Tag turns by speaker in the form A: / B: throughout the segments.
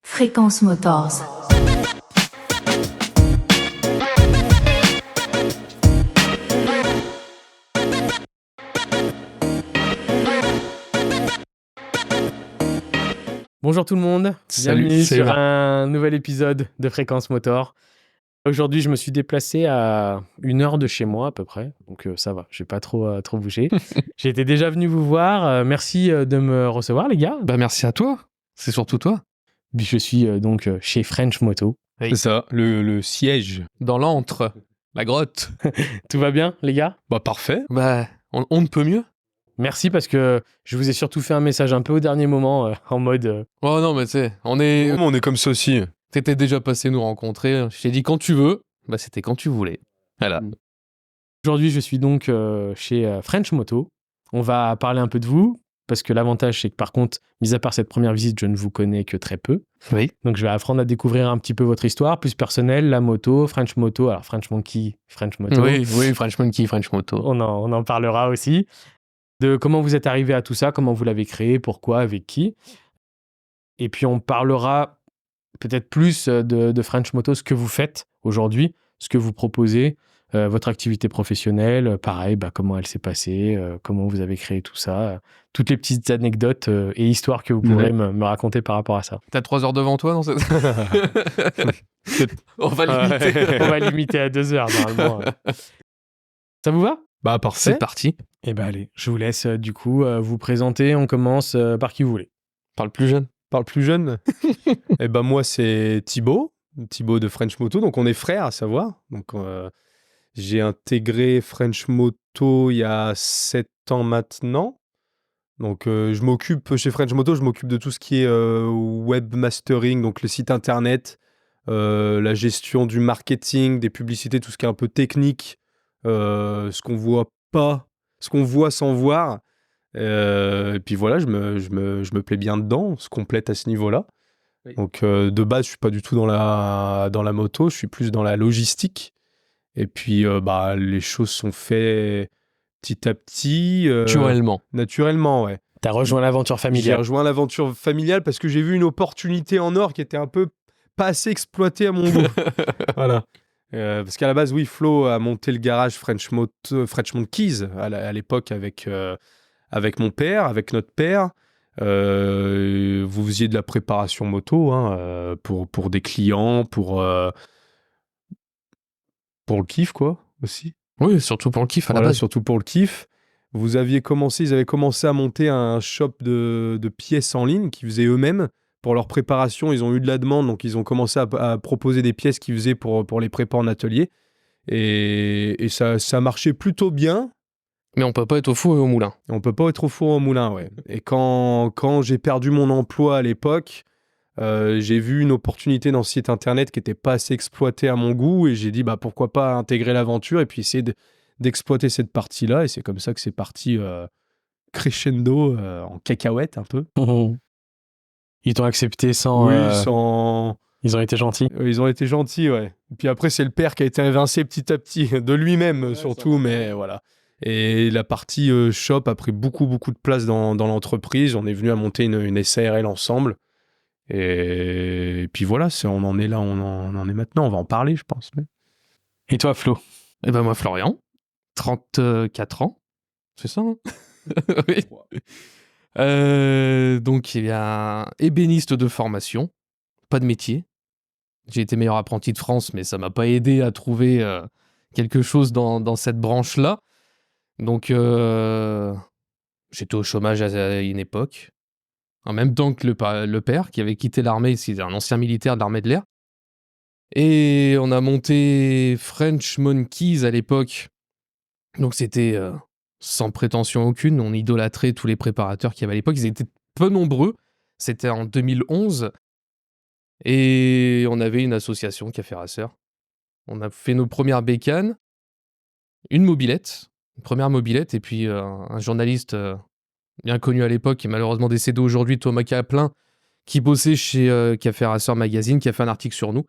A: Fréquence Motors.
B: Bonjour tout le monde, bienvenue sur un nouvel épisode de Fréquence Motor. Aujourd'hui, je me suis déplacé à 1 heure de chez moi à peu près, donc ça va, je n'ai pas trop bougé. J'étais déjà venu vous voir, merci de me recevoir les gars.
C: Bah merci à toi, c'est surtout toi.
B: Je suis donc chez French Moto.
C: Oui.
D: C'est ça, le siège.
C: Dans l'antre, la grotte.
B: Tout va bien les gars ?
D: Bah parfait.
C: Bah on ne peut mieux.
B: Merci parce que je vous ai surtout fait un message un peu au dernier moment en mode...
C: Oh non mais tu sais, on est
D: comme ça aussi.
C: T'étais déjà passé nous rencontrer, je t'ai dit quand tu veux, bah c'était quand tu voulais. Voilà.
B: Aujourd'hui, je suis donc chez French Moto. On va parler un peu de vous, parce que l'avantage, c'est que par contre, mis à part cette première visite, je ne vous connais que très peu.
C: Oui.
B: Donc, je vais apprendre à découvrir un petit peu votre histoire, plus personnelle, la moto, French Moto, alors French Monkey, French Moto.
C: Oui, French Monkey, French Moto.
B: On en parlera aussi. De comment vous êtes arrivé à tout ça, comment vous l'avez créé, pourquoi, avec qui. Et puis, on parlera peut-être plus de French Moto, ce que vous faites aujourd'hui, ce que vous proposez, votre activité professionnelle, pareil, comment elle s'est passée, comment vous avez créé tout ça, toutes les petites anecdotes et histoires que vous pourrez me raconter par rapport à ça.
C: T'as 3 heures devant toi dans cette... On va limiter.
B: On va limiter à 2 heures normalement. Ça vous va ?
D: Bah parfait.
C: C'est parti.
B: Eh ben allez, je vous laisse du coup vous présenter. On commence par qui vous voulez.
C: Parle plus jeune.
D: Parle plus jeune. Eh ben moi c'est Thibaut de French Moto, donc on est frères à savoir. Donc j'ai intégré French Moto il y a 7 ans maintenant. Donc je m'occupe chez French Moto, je m'occupe de tout ce qui est webmastering, donc le site internet, la gestion du marketing, des publicités, tout ce qui est un peu technique, ce qu'on voit pas, ce qu'on voit sans voir. Et puis voilà, je me plais bien dedans, on se complète à ce niveau-là.
C: Oui.
D: Donc de base, je suis pas du tout dans la moto, je suis plus dans la logistique. Et puis les choses sont faites petit à petit. Naturellement, ouais.
B: T'as rejoint l'aventure
D: J'ai
B: familiale.
D: rejoint l'aventure familiale parce que j'ai vu une opportunité en or qui était un peu pas assez exploitée à mon goût. Voilà. Parce qu'à la base, oui, Flo a monté le garage French Monkeys à l'époque avec mon père, avec notre père. Vous faisiez de la préparation moto pour des clients, pour le kiff, quoi, aussi.
C: Oui, surtout pour le kiff à la
D: Voilà,
C: base.
D: surtout pour le kiff. Ils avaient commencé à monter un shop de pièces en ligne qu'ils faisaient eux-mêmes. Pour leur préparation, ils ont eu de la demande, donc ils ont commencé à proposer des pièces qu'ils faisaient pour les prépas en atelier. Et ça marchait plutôt bien.
C: Mais on peut pas être au four et au moulin.
D: On peut pas être au four au moulin, ouais. Et quand j'ai perdu mon emploi à l'époque, j'ai vu une opportunité dans ce site internet qui était pas assez exploitée à mon goût, et j'ai dit pourquoi pas intégrer l'aventure et puis essayer d'exploiter cette partie-là. Et c'est comme ça que c'est parti crescendo en cacahuète un peu.
B: Ils t'ont accepté sans... Ils ont été gentils.
D: Ils ont été gentils, ouais. Et puis après, c'est le père qui a été évincé petit à petit, de lui-même surtout, mais voilà. Et la partie shop a pris beaucoup de place dans l'entreprise. On est venu à monter une SARL ensemble. Et puis voilà, on en est là, on en est maintenant. On va en parler, je pense. Mais...
B: Et toi, Flo ?
C: Eh ben moi, Florian, 34 ans. C'est ça, hein? Oui. Donc, il y a ébéniste de formation, pas de métier. J'ai été meilleur apprenti de France, mais ça m'a pas aidé à trouver quelque chose dans cette branche-là. Donc, j'étais au chômage à une époque, en même temps que le père, qui avait quitté l'armée, c'est un ancien militaire de l'armée de l'air. Et on a monté French Monkeys à l'époque. Donc, c'était... sans prétention aucune, on idolâtrait tous les préparateurs qu'il y avait à l'époque. Ils étaient peu nombreux. C'était en 2011. Et on avait une association Café Racer. On a fait nos premières bécanes, une première mobilette, et puis un journaliste bien connu à l'époque, qui est malheureusement décédé aujourd'hui, Thomas Caplin, qui bossait chez Café Racer Magazine, qui a fait un article sur nous.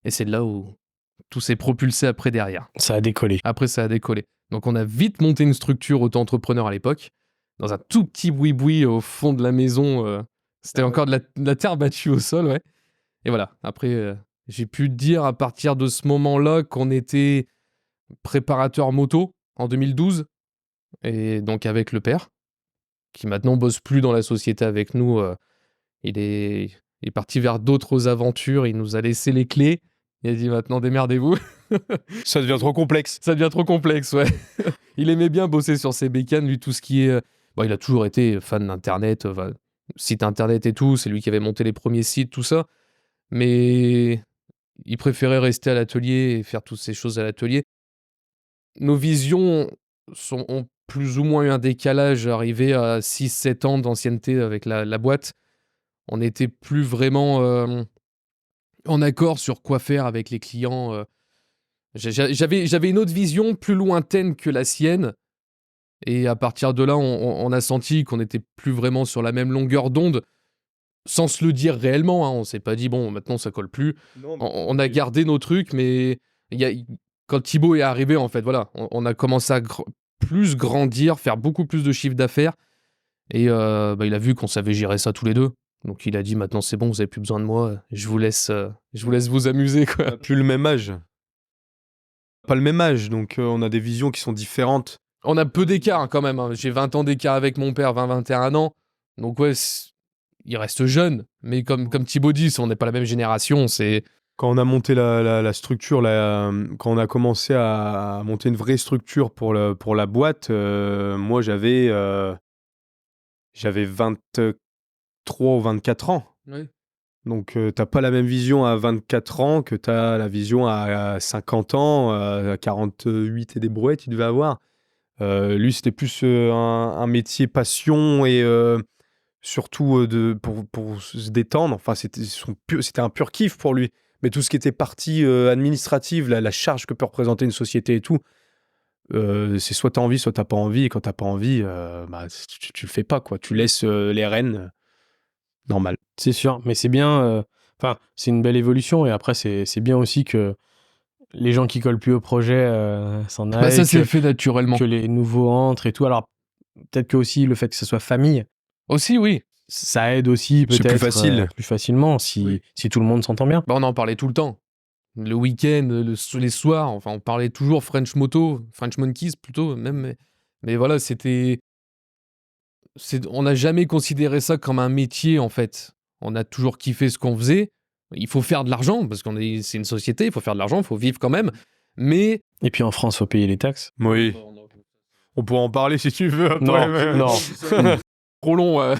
C: Et c'est là où tout s'est propulsé après derrière.
B: Ça a décollé.
C: Après, ça a décollé. Donc, on a vite monté une structure auto-entrepreneur à l'époque, dans un tout petit boui-boui au fond de la maison C'était encore de la terre battue au sol, ouais. Et voilà, après, j'ai pu dire à partir de ce moment-là qu'on était préparateur moto en 2012, et donc avec le père, qui maintenant bosse plus dans la société avec nous. Il est parti vers d'autres aventures, il nous a laissé les clés. Il a dit maintenant démerdez-vous.
D: Ça devient trop complexe.
C: Ça devient trop complexe, ouais. Il aimait bien bosser sur ses bécanes, lui, tout ce qui est... Bon, il a toujours été fan d'Internet, site Internet et tout, c'est lui qui avait monté les premiers sites, tout ça. Mais il préférait rester à l'atelier et faire toutes ces choses à l'atelier. Nos visions ont plus ou moins eu un décalage, arrivé à 6-7 ans d'ancienneté avec la boîte. On n'était plus vraiment en accord sur quoi faire avec les clients. J'avais une autre vision plus lointaine que la sienne. Et à partir de là, on a senti qu'on n'était plus vraiment sur la même longueur d'onde, sans se le dire réellement. Hein. On s'est pas dit, bon, maintenant ça colle plus.
D: Non,
C: On a gardé nos trucs, mais quand Thibaut est arrivé, en fait, voilà, on a commencé à plus grandir, faire beaucoup plus de chiffre d'affaires. Et il a vu qu'on savait gérer ça tous les deux. Donc il a dit, maintenant c'est bon, vous avez plus besoin de moi, je vous laisse vous amuser,
D: on
C: quoi.
D: n'a plus le même âge. Pas le même âge, donc on a des visions qui sont différentes.
C: On a peu d'écart, hein, quand même. Hein. J'ai 20 ans d'écart avec mon père, 20-21 ans. Donc ouais, il reste jeune. Mais comme Thibaut dit, on n'est pas la même génération. C'est...
D: Quand on a monté la structure, quand on a commencé à monter une vraie structure pour la boîte, moi j'avais 23 ou 24 ans.
C: Oui.
D: Donc t'as pas la même vision à 24 ans que t'as la vision à 50 ans, à 48 et des brouettes il devait avoir. Lui c'était plus un métier passion et surtout pour se détendre. Enfin c'était un pur kiff pour lui. Mais tout ce qui était partie administrative, la charge que peut représenter une société et tout, c'est soit t'as envie, soit t'as pas envie. Et quand t'as pas envie, tu le fais pas, quoi. Tu laisses les rênes normal.
B: C'est sûr, mais c'est bien. Enfin, c'est une belle évolution et après, c'est bien aussi que les gens qui collent plus au projet s'en aillent.
C: Ça s'est fait naturellement.
B: Que les nouveaux entrent et tout. Alors, peut-être que aussi le fait que ce soit famille,
C: Aussi, oui.
B: ça aide aussi
D: C'est
B: peut-être
D: plus facile.
B: plus facilement si tout le monde s'entend bien.
C: On en parlait tout le temps. Le week-end, les soirs, enfin, on parlait toujours French Monkeys plutôt, même. Mais voilà, on n'a jamais considéré ça comme un métier, en fait. On a toujours kiffé ce qu'on faisait. Il faut faire de l'argent, parce c'est une société, il faut faire de l'argent, il faut vivre quand même. Mais...
B: Et puis en France, faut payer les taxes.
D: Oui. On pourra en parler si tu veux après.
B: Non.
C: Trop long.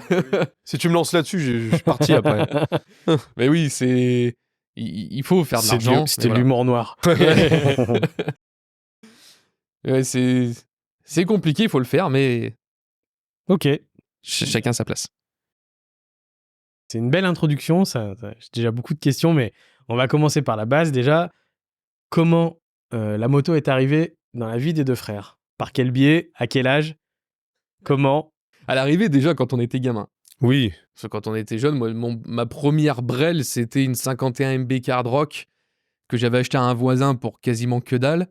D: Si tu me lances là-dessus, je suis parti après.
C: Mais oui, il faut faire de l'argent.
B: C'était de l'humour noir.
C: Ouais, c'est compliqué, il faut le faire, mais...
B: Ok.
C: Chacun sa place.
B: C'est une belle introduction. J'ai déjà beaucoup de questions, mais on va commencer par la base. Déjà, comment la moto est arrivée dans la vie des deux frères? Par quel biais? À quel âge? Comment?
C: À l'arrivée, déjà, quand on était gamin.
D: Oui.
C: Parce que quand on était jeune, ma première brelle, c'était une 51 MB Card Rock que j'avais acheté à un voisin pour quasiment que dalle.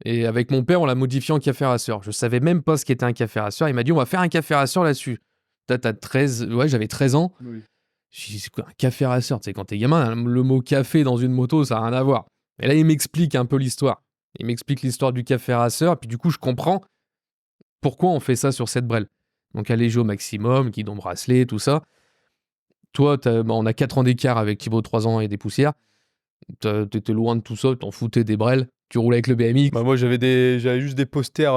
C: Et avec mon père, on l'a modifié en café rasseur. Je savais même pas ce qu'était un café rasseur. Il m'a dit, on va faire un café rasseur là-dessus. T'as 13... Ouais, j'avais 13 ans.
D: Oui.
C: J'ai dit, c'est quoi un café rasseur? Tu sais, quand t'es gamin, le mot café dans une moto, ça n'a rien à voir. Et là, il m'explique un peu l'histoire. Il m'explique l'histoire du café rasseur. Et puis du coup, je comprends pourquoi on fait ça sur cette brelle. Donc, allégé au maximum, guidon bracelet, tout ça. Toi, on a 4 ans d'écart avec Thibaut, 3 ans et des poussières. T'étais loin de tout ça, t'en foutais des brelles. Tu roulais avec le BMX.
D: Bah moi, j'avais juste des posters.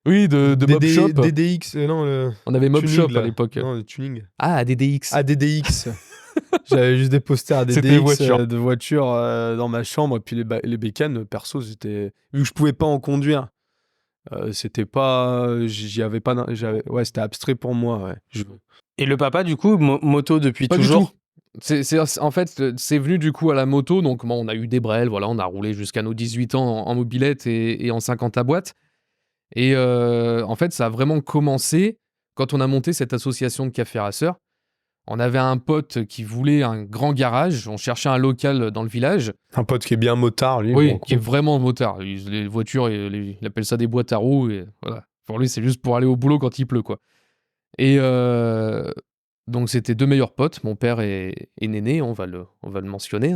C: Oui, de Mob Shop.
D: DDX, non.
C: On avait Mob
D: tuning,
C: Shop
D: là.
C: à l'époque.
D: Non, le tuning.
C: Ah, DDX.
D: Ah, DDX. J'avais juste des posters
C: C'était
D: DDX
C: voiture.
D: de voitures dans ma chambre. Et puis les bécanes, perso, c'était... Vu que je pouvais pas en conduire, c'était pas... J'y avais pas... Ouais, c'était abstrait pour moi, ouais.
B: Et le papa, du coup, moto depuis
C: Pas du
B: toujours?
C: tout. En fait, c'est venu du coup à la moto. Donc, on a eu des brels, voilà, on a roulé jusqu'à nos 18 ans en mobilette et en 50 à boîte. Et en fait, ça a vraiment commencé quand on a monté cette association de café rasseurs. On avait un pote qui voulait un grand garage. On cherchait un local dans le village.
D: Un pote qui est bien motard, lui.
C: Oui,
D: pour le
C: qui est
D: coup.
C: vraiment motard. Les voitures, il appelle ça des boîtes à roues. Et voilà. Pour lui, c'est juste pour aller au boulot quand il pleut, quoi. Et Donc c'était 2 meilleurs potes, mon père et Néné, on va le mentionner.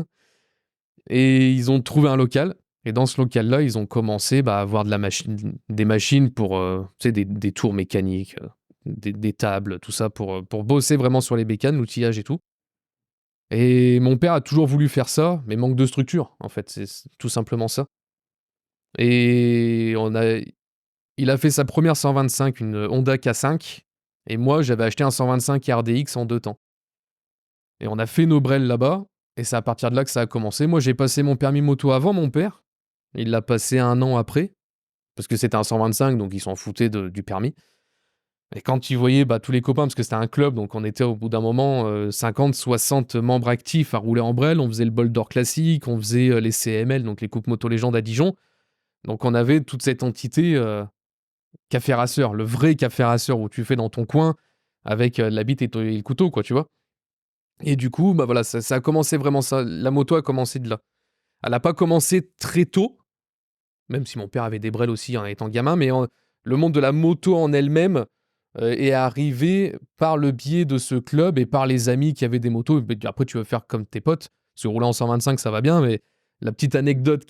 C: Et ils ont trouvé un local. Et dans ce local-là, ils ont commencé à avoir des machines pour tu sais, des tours mécaniques, des tables, tout ça, pour bosser vraiment sur les bécanes, l'outillage et tout. Et mon père a toujours voulu faire ça, mais manque de structure, en fait, c'est tout simplement ça. Et il a fait sa première 125, une Honda K5, et moi, j'avais acheté un 125 RDX en 2 temps. Et on a fait nos brels là-bas, et c'est à partir de là que ça a commencé. Moi, j'ai passé mon permis moto avant mon père. Il l'a passé 1 an après, parce que c'était un 125, donc il s'en foutait du permis. Et quand il voyait tous les copains, parce que c'était un club, donc on était au bout d'un moment 50, 60 membres actifs à rouler en brel, on faisait le bol d'or classique, on faisait les CML, donc les coupes moto légendes à Dijon. Donc on avait toute cette entité café rasseur, le vrai café rasseur où tu fais dans ton coin avec la bite et le couteau, quoi, tu vois. Et du coup, voilà, ça a commencé vraiment ça. La moto a commencé de là. Elle n'a pas commencé très tôt, même si mon père avait des brels aussi en étant gamin, mais le monde de la moto en elle-même est arrivé par le biais de ce club et par les amis qui avaient des motos. Après, tu veux faire comme tes potes, parce que rouler en 125, ça va bien, mais la petite anecdote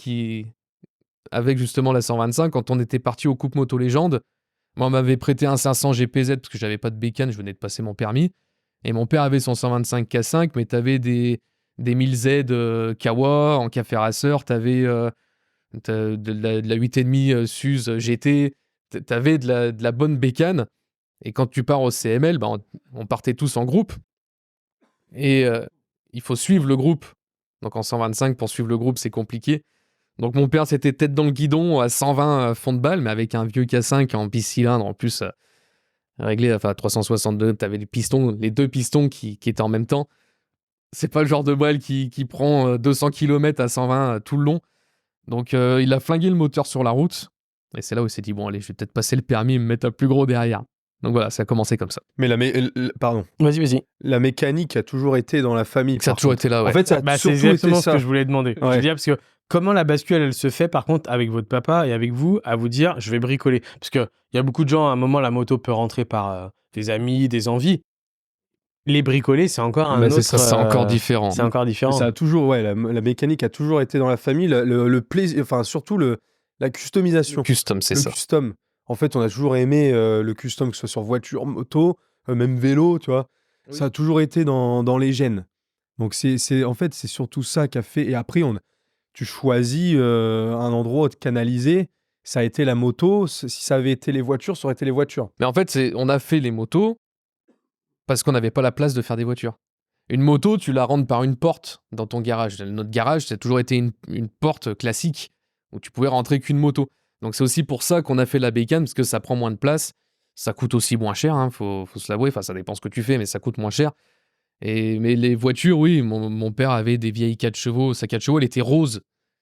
C: avec justement la 125, quand on était parti aux Coupes Moto Légende, moi, on m'avait prêté un 500 GPZ parce que j'avais pas de bécane, je venais de passer mon permis. Et mon père avait son 125 K5, mais t'avais des 1000Z Kawa en café rasseur, t'avais de la 8,5 Suze GT, t'avais de la bonne bécane. Et quand tu pars au CML, on partait tous en groupe. Et il faut suivre le groupe. Donc en 125, pour suivre le groupe, c'est compliqué. Donc mon père, c'était tête dans le guidon à 120 fond de balle, mais avec un vieux K5 en bicylindre, en plus réglé à 362. T'avais les 2 pistons qui étaient en même temps. C'est pas le genre de balle qui prend 200 km à 120 tout le long. Donc il a flingué le moteur sur la route. Et c'est là où il s'est dit, bon allez, je vais peut-être passer le permis et me mettre un plus gros derrière. Donc voilà, ça a commencé comme ça.
D: Mais pardon.
B: Vas-y.
D: La mécanique a toujours été dans la famille.
C: Ça a toujours été là, ouais.
D: En fait, ça a
B: c'est
D: surtout
B: exactement
D: été
B: ce
D: ça.
B: que je voulais demander.
D: Ouais.
B: Je veux dire, parce que comment la bascule, elle se fait, par contre, avec votre papa et avec vous, à vous dire, je vais bricoler. Parce qu'il y a beaucoup de gens, à un moment, la moto peut rentrer par des amis, des envies. Les bricoler, c'est encore un autre...
C: C'est encore différent.
B: C'est encore différent.
D: Ça a toujours, la mécanique a toujours été dans la famille. Le plaisir, enfin, surtout la customisation.
C: Custom, c'est ça.
D: Le custom. En fait, on a toujours aimé le custom, que ce soit sur voiture, moto, même vélo, tu vois. Oui. Ça a toujours été dans les gènes. Donc, en fait, c'est surtout ça qu'a fait. Et après, tu choisis un endroit canalisé. Ça a été la moto. Si ça avait été les voitures, ça aurait été les voitures.
C: Mais en fait, on a fait les motos parce qu'on n'avait pas la place de faire des voitures. Une moto, tu la rentres par une porte dans ton garage. Notre garage, ça a toujours été une porte classique où tu pouvais rentrer qu'une moto. Donc c'est aussi pour ça qu'on a fait la bécane, parce que ça prend moins de place, ça coûte aussi moins cher, faut se l'avouer, enfin ça dépend ce que tu fais, mais ça coûte moins cher. Mais les voitures, oui, mon père avait des vieilles 4 chevaux, sa 4 chevaux, elle était rose,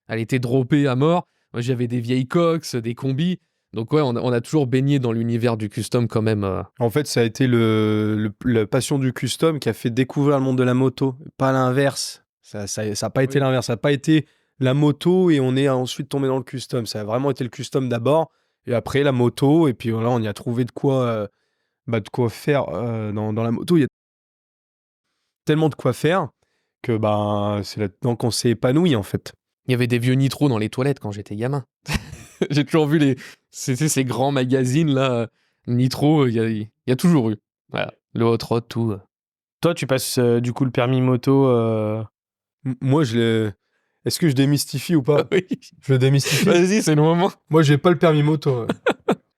C: elle était droppée à mort. Moi j'avais des vieilles Cox, des combis, donc ouais, on a toujours baigné dans l'univers du custom quand même.
D: En fait, ça a été la passion du custom qui a fait découvrir le monde de la moto, pas l'inverse. Ça n'a pas été l'inverse, ça n'a pas été... la moto et on est ensuite tombé dans le custom. Ça a vraiment été le custom d'abord et après la moto. Et puis voilà, on y a trouvé de quoi faire dans la moto. Il y a tellement de quoi faire que c'est là-dedans qu'on s'est épanoui en fait.
C: Il y avait des vieux nitros dans les toilettes quand j'étais gamin. J'ai toujours vu ces grands magazines là, nitro, il y a toujours eu. Voilà, le hot rod, tout.
B: Toi, tu passes du coup le permis moto.
D: Moi, est-ce que je démystifie ou pas?
C: Oui.
D: Je le démystifie.
C: Vas-y, c'est le moment.
D: Moi, j'ai pas le permis moto.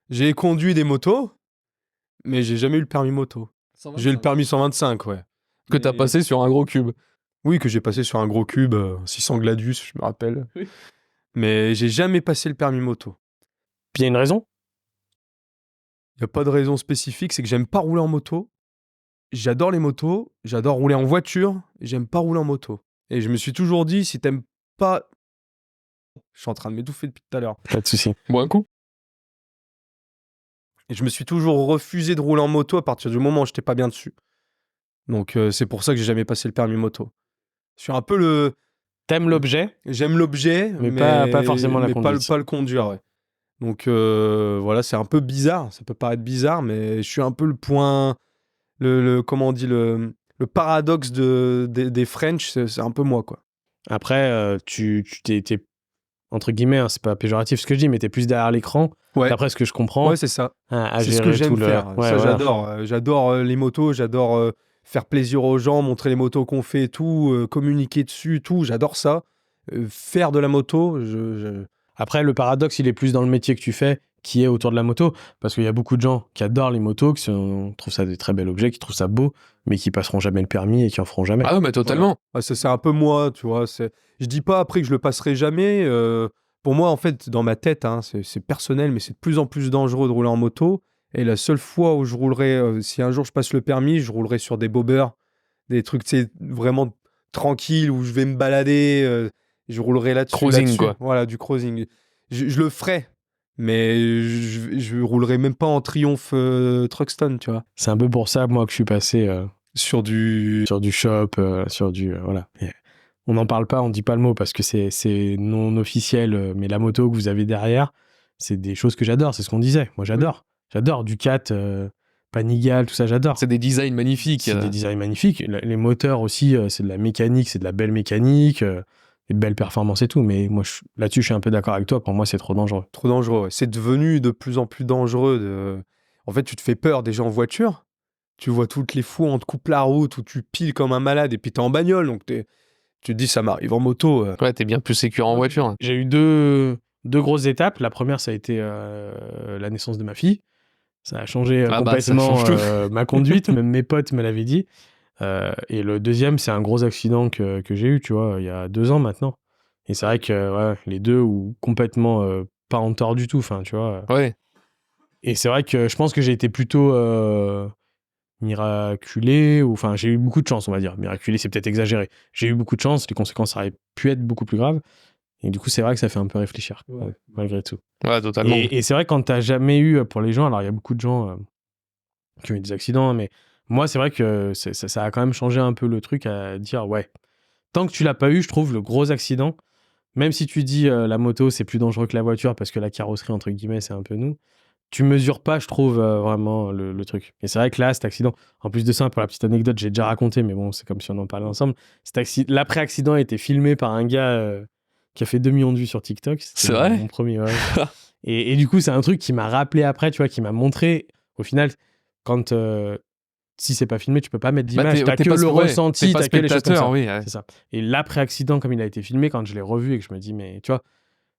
D: J'ai conduit des motos, mais j'ai jamais eu le permis moto. 125. J'ai le permis 125, ouais.
C: Que t'as passé sur un gros cube.
D: Oui, que j'ai passé sur un gros cube, 600 Gladius, je me rappelle. Oui. Mais j'ai jamais passé le permis moto.
B: Puis il y a une raison?
D: Il n'y a pas de raison spécifique, c'est que j'aime pas rouler en moto. J'adore les motos, j'adore rouler en voiture, j'aime pas rouler en moto. Et je me suis toujours dit, si t'aimes pas... Je suis en train de m'étouffer depuis tout à l'heure.
B: Pas de souci.
C: Bois un coup.
D: Et je me suis toujours refusé de rouler en moto à partir du moment où j'étais pas bien dessus. Donc c'est pour ça que j'ai jamais passé le permis moto. Je suis un peu le...
B: T'aimes l'objet?
D: J'aime l'objet,
B: mais pas forcément la conduite.
D: Pas le conduire, ouais. Donc voilà, c'est un peu bizarre, ça peut paraître bizarre, mais je suis un peu le point comment on dit, le paradoxe des French, c'est un peu moi, quoi.
B: Après, tu t'es entre guillemets, hein, c'est pas péjoratif ce que je dis, mais t'es plus derrière l'écran,
D: Ouais,
B: d'après ce que je comprends,
D: ouais, c'est ça.
B: à
D: C'est ce que
B: gérer
D: j'aime
B: tout le.
D: faire.
B: Ouais,
D: Ça,
B: voilà.
D: j'adore. J'adore les motos, j'adore faire plaisir aux gens, montrer les motos qu'on fait et tout, communiquer dessus, tout. J'adore ça. Faire de la moto,
B: Après, le paradoxe, il est plus dans le métier que tu fais, qui est autour de la moto, parce qu'il y a beaucoup de gens qui adorent les motos, qui trouvent ça des très bels objets, qui trouvent ça beau, mais qui passeront jamais le permis et qui en feront jamais.
C: Ah, mais totalement.
D: Ouais, ça, c'est un peu moi, tu vois. Je dis pas après que je le passerai jamais. Pour moi, en fait, dans ma tête, hein, c'est personnel, mais c'est de plus en plus dangereux de rouler en moto. Et la seule fois où je roulerai, si un jour je passe le permis, je roulerai sur des bobbers, des trucs, tu sais, vraiment tranquilles, où je vais me balader. Je roulerai là-dessus.
C: Cruising, quoi.
D: Voilà, du cruising. Je le ferai, mais je roulerai même pas en Triumph Truckstone, tu vois.
B: C'est un peu pour ça, moi, que je suis passé
D: Sur du.
B: sur du shop, sur du. Voilà. Et on n'en parle pas, on dit pas le mot parce que c'est non officiel, mais la moto que vous avez derrière, c'est des choses que j'adore, c'est ce qu'on disait. Moi, j'adore. J'adore Ducat, Panigale, tout ça, j'adore.
C: C'est des designs magnifiques.
B: C'est des designs magnifiques. Les moteurs aussi, c'est de la mécanique, c'est de la belle mécanique, des belles performances et tout. Mais moi, là-dessus, je suis un peu d'accord avec toi. Pour moi, c'est trop dangereux.
D: Trop dangereux, ouais. C'est devenu de plus en plus dangereux. En fait, tu te fais peur déjà en voiture. Tu vois toutes les fois, on te coupe la route, où tu piles comme un malade, et puis t'es en bagnole, donc tu te dis, ça m'arrive en moto.
C: Ouais, t'es bien plus sécure en voiture. Hein.
B: J'ai eu deux grosses étapes. La première, ça a été la naissance de ma fille. Ça a changé
C: Ah bah, ça
B: complètement
C: change tout.
B: ma conduite. Même mes potes me l'avaient dit. Et le deuxième, c'est un gros accident que j'ai eu, tu vois, il y a 2 ans maintenant. Et c'est vrai que ouais, les deux, ou complètement pas en tort du tout, enfin, tu vois.
C: Ouais.
B: Et c'est vrai que je pense que j'ai été plutôt miraculé, ou enfin, j'ai eu beaucoup de chance, on va dire. Miraculé, c'est peut-être exagéré. J'ai eu beaucoup de chance, les conséquences auraient pu être beaucoup plus graves. Et du coup, c'est vrai que ça fait un peu réfléchir, malgré tout.
C: Ouais, totalement.
B: Et c'est vrai, quand t'as jamais eu, pour les gens, alors il y a beaucoup de gens qui ont eu des accidents, mais moi, c'est vrai que ça a quand même changé un peu le truc à dire, ouais, tant que tu l'as pas eu, je trouve, le gros accident, même si tu dis la moto, c'est plus dangereux que la voiture parce que la carrosserie, entre guillemets, c'est un peu nous, tu mesures pas, je trouve, vraiment le truc. Et c'est vrai que là, cet accident, en plus de ça, pour la petite anecdote, j'ai déjà raconté, mais bon, c'est comme si on en parlait ensemble. L'après-accident a été filmé par un gars qui a fait 2 millions de vues sur TikTok.
C: C'est vrai
B: mon premier, ouais. Et du coup, c'est un truc qui m'a rappelé après, tu vois, qui m'a montré, au final, quand si c'est pas filmé, tu peux pas mettre d'image, t'as que le ressenti,
C: t'es pas
B: t'as que les choses comme ça.
C: spectateur, oui. Ouais.
B: C'est ça. Et l'après-accident, comme il a été filmé, quand je l'ai revu et que je me dis, mais tu vois,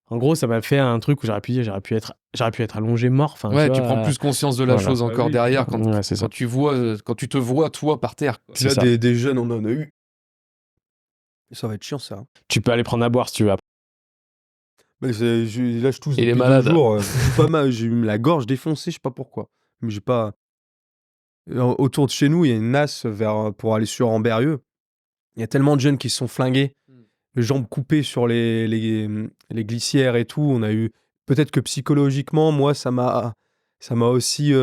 B: en gros, ça m'a fait un truc où j'aurais pu être allongé mort. Enfin,
C: Ouais,
B: tu
C: tu
B: vois,
C: prends plus conscience de la
B: voilà.
C: chose encore
D: oui.
C: derrière
B: Ouais, c'est ça.
C: quand tu te vois toi par terre. quoi.
D: Puis là,
B: ça.
D: des jeunes, on en a eu. Ça va être chiant, ça.
B: Tu peux aller prendre à boire si tu veux.
D: Mais là, je tousse
C: Il est
D: depuis 2
C: malade.
D: jours. Pas mal. J'ai eu la gorge défoncée, je sais pas pourquoi. Mais j'ai pas. Autour de chez nous, il y a une nasse pour aller sur Amberieux. Il y a tellement de jeunes qui se sont flingués, les jambes coupées sur les glissières et tout. On a eu. Peut-être que psychologiquement, moi, ça m'a aussi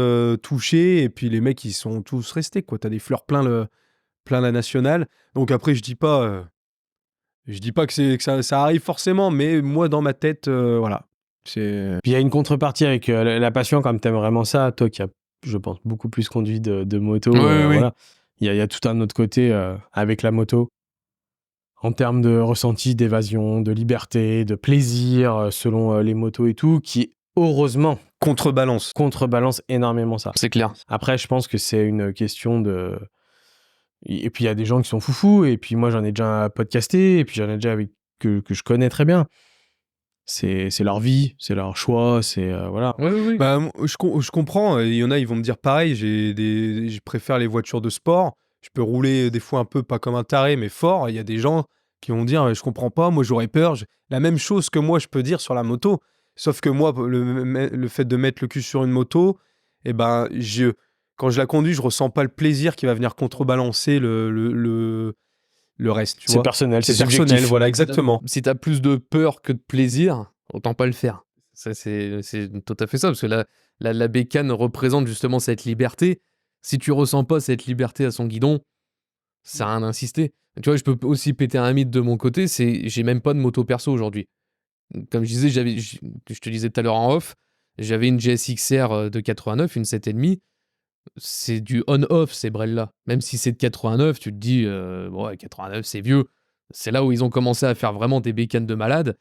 D: touché. Et puis les mecs, ils sont tous restés, quoi. T'as des fleurs plein la nationale. Donc après, je dis pas que ça arrive forcément, mais moi, dans ma tête, voilà. C'est.
B: Puis il y a une contrepartie avec la passion, comme t'aimes vraiment ça, toi qui as, je pense, beaucoup plus conduit de moto.
C: Oui, oui.
B: Voilà. Il y a tout un autre côté avec la moto, en termes de ressenti, d'évasion, de liberté, de plaisir, selon les motos et tout, qui, heureusement,
D: Contrebalance.
B: énormément ça.
C: C'est clair.
B: Après, je pense que c'est une question de... Et puis, il y a des gens qui sont foufous, et puis moi, j'en ai déjà podcasté, et puis j'en ai déjà avec que je connais très bien. C'est leur vie, c'est leur choix, c'est... voilà.
C: Oui.
D: Bah, je comprends. Il y en a, ils vont me dire pareil. Je préfère les voitures de sport. Je peux rouler des fois un peu pas comme un taré, mais fort. Il y a des gens qui vont dire je comprends pas. Moi, j'aurais peur. La même chose que moi, je peux dire sur la moto. Sauf que moi, le fait de mettre le cul sur une moto, eh ben, quand je la conduis, je ressens pas le plaisir qui va venir contrebalancer le reste. Tu
B: C'est
D: vois.
B: personnel, c'est
D: C'est personnel,
B: subjectif.
D: voilà, exactement.
C: Si t'as plus de peur que de plaisir, autant pas le faire. Ça, c'est tout à fait ça, parce que la bécane représente justement cette liberté. Si tu ressens pas cette liberté à son guidon, ça sert à rien d'insister. Tu vois, je peux aussi péter un mythe de mon côté, j'ai même pas de moto perso aujourd'hui. Comme je disais, je te disais tout à l'heure en off, j'avais une GSX-R de 89, une 7,5. c'est du on-off, ces Brel-là. Même si c'est de 89, tu te dis, bon, ouais, 89, c'est vieux. C'est là où ils ont commencé à faire vraiment des bécanes de malade.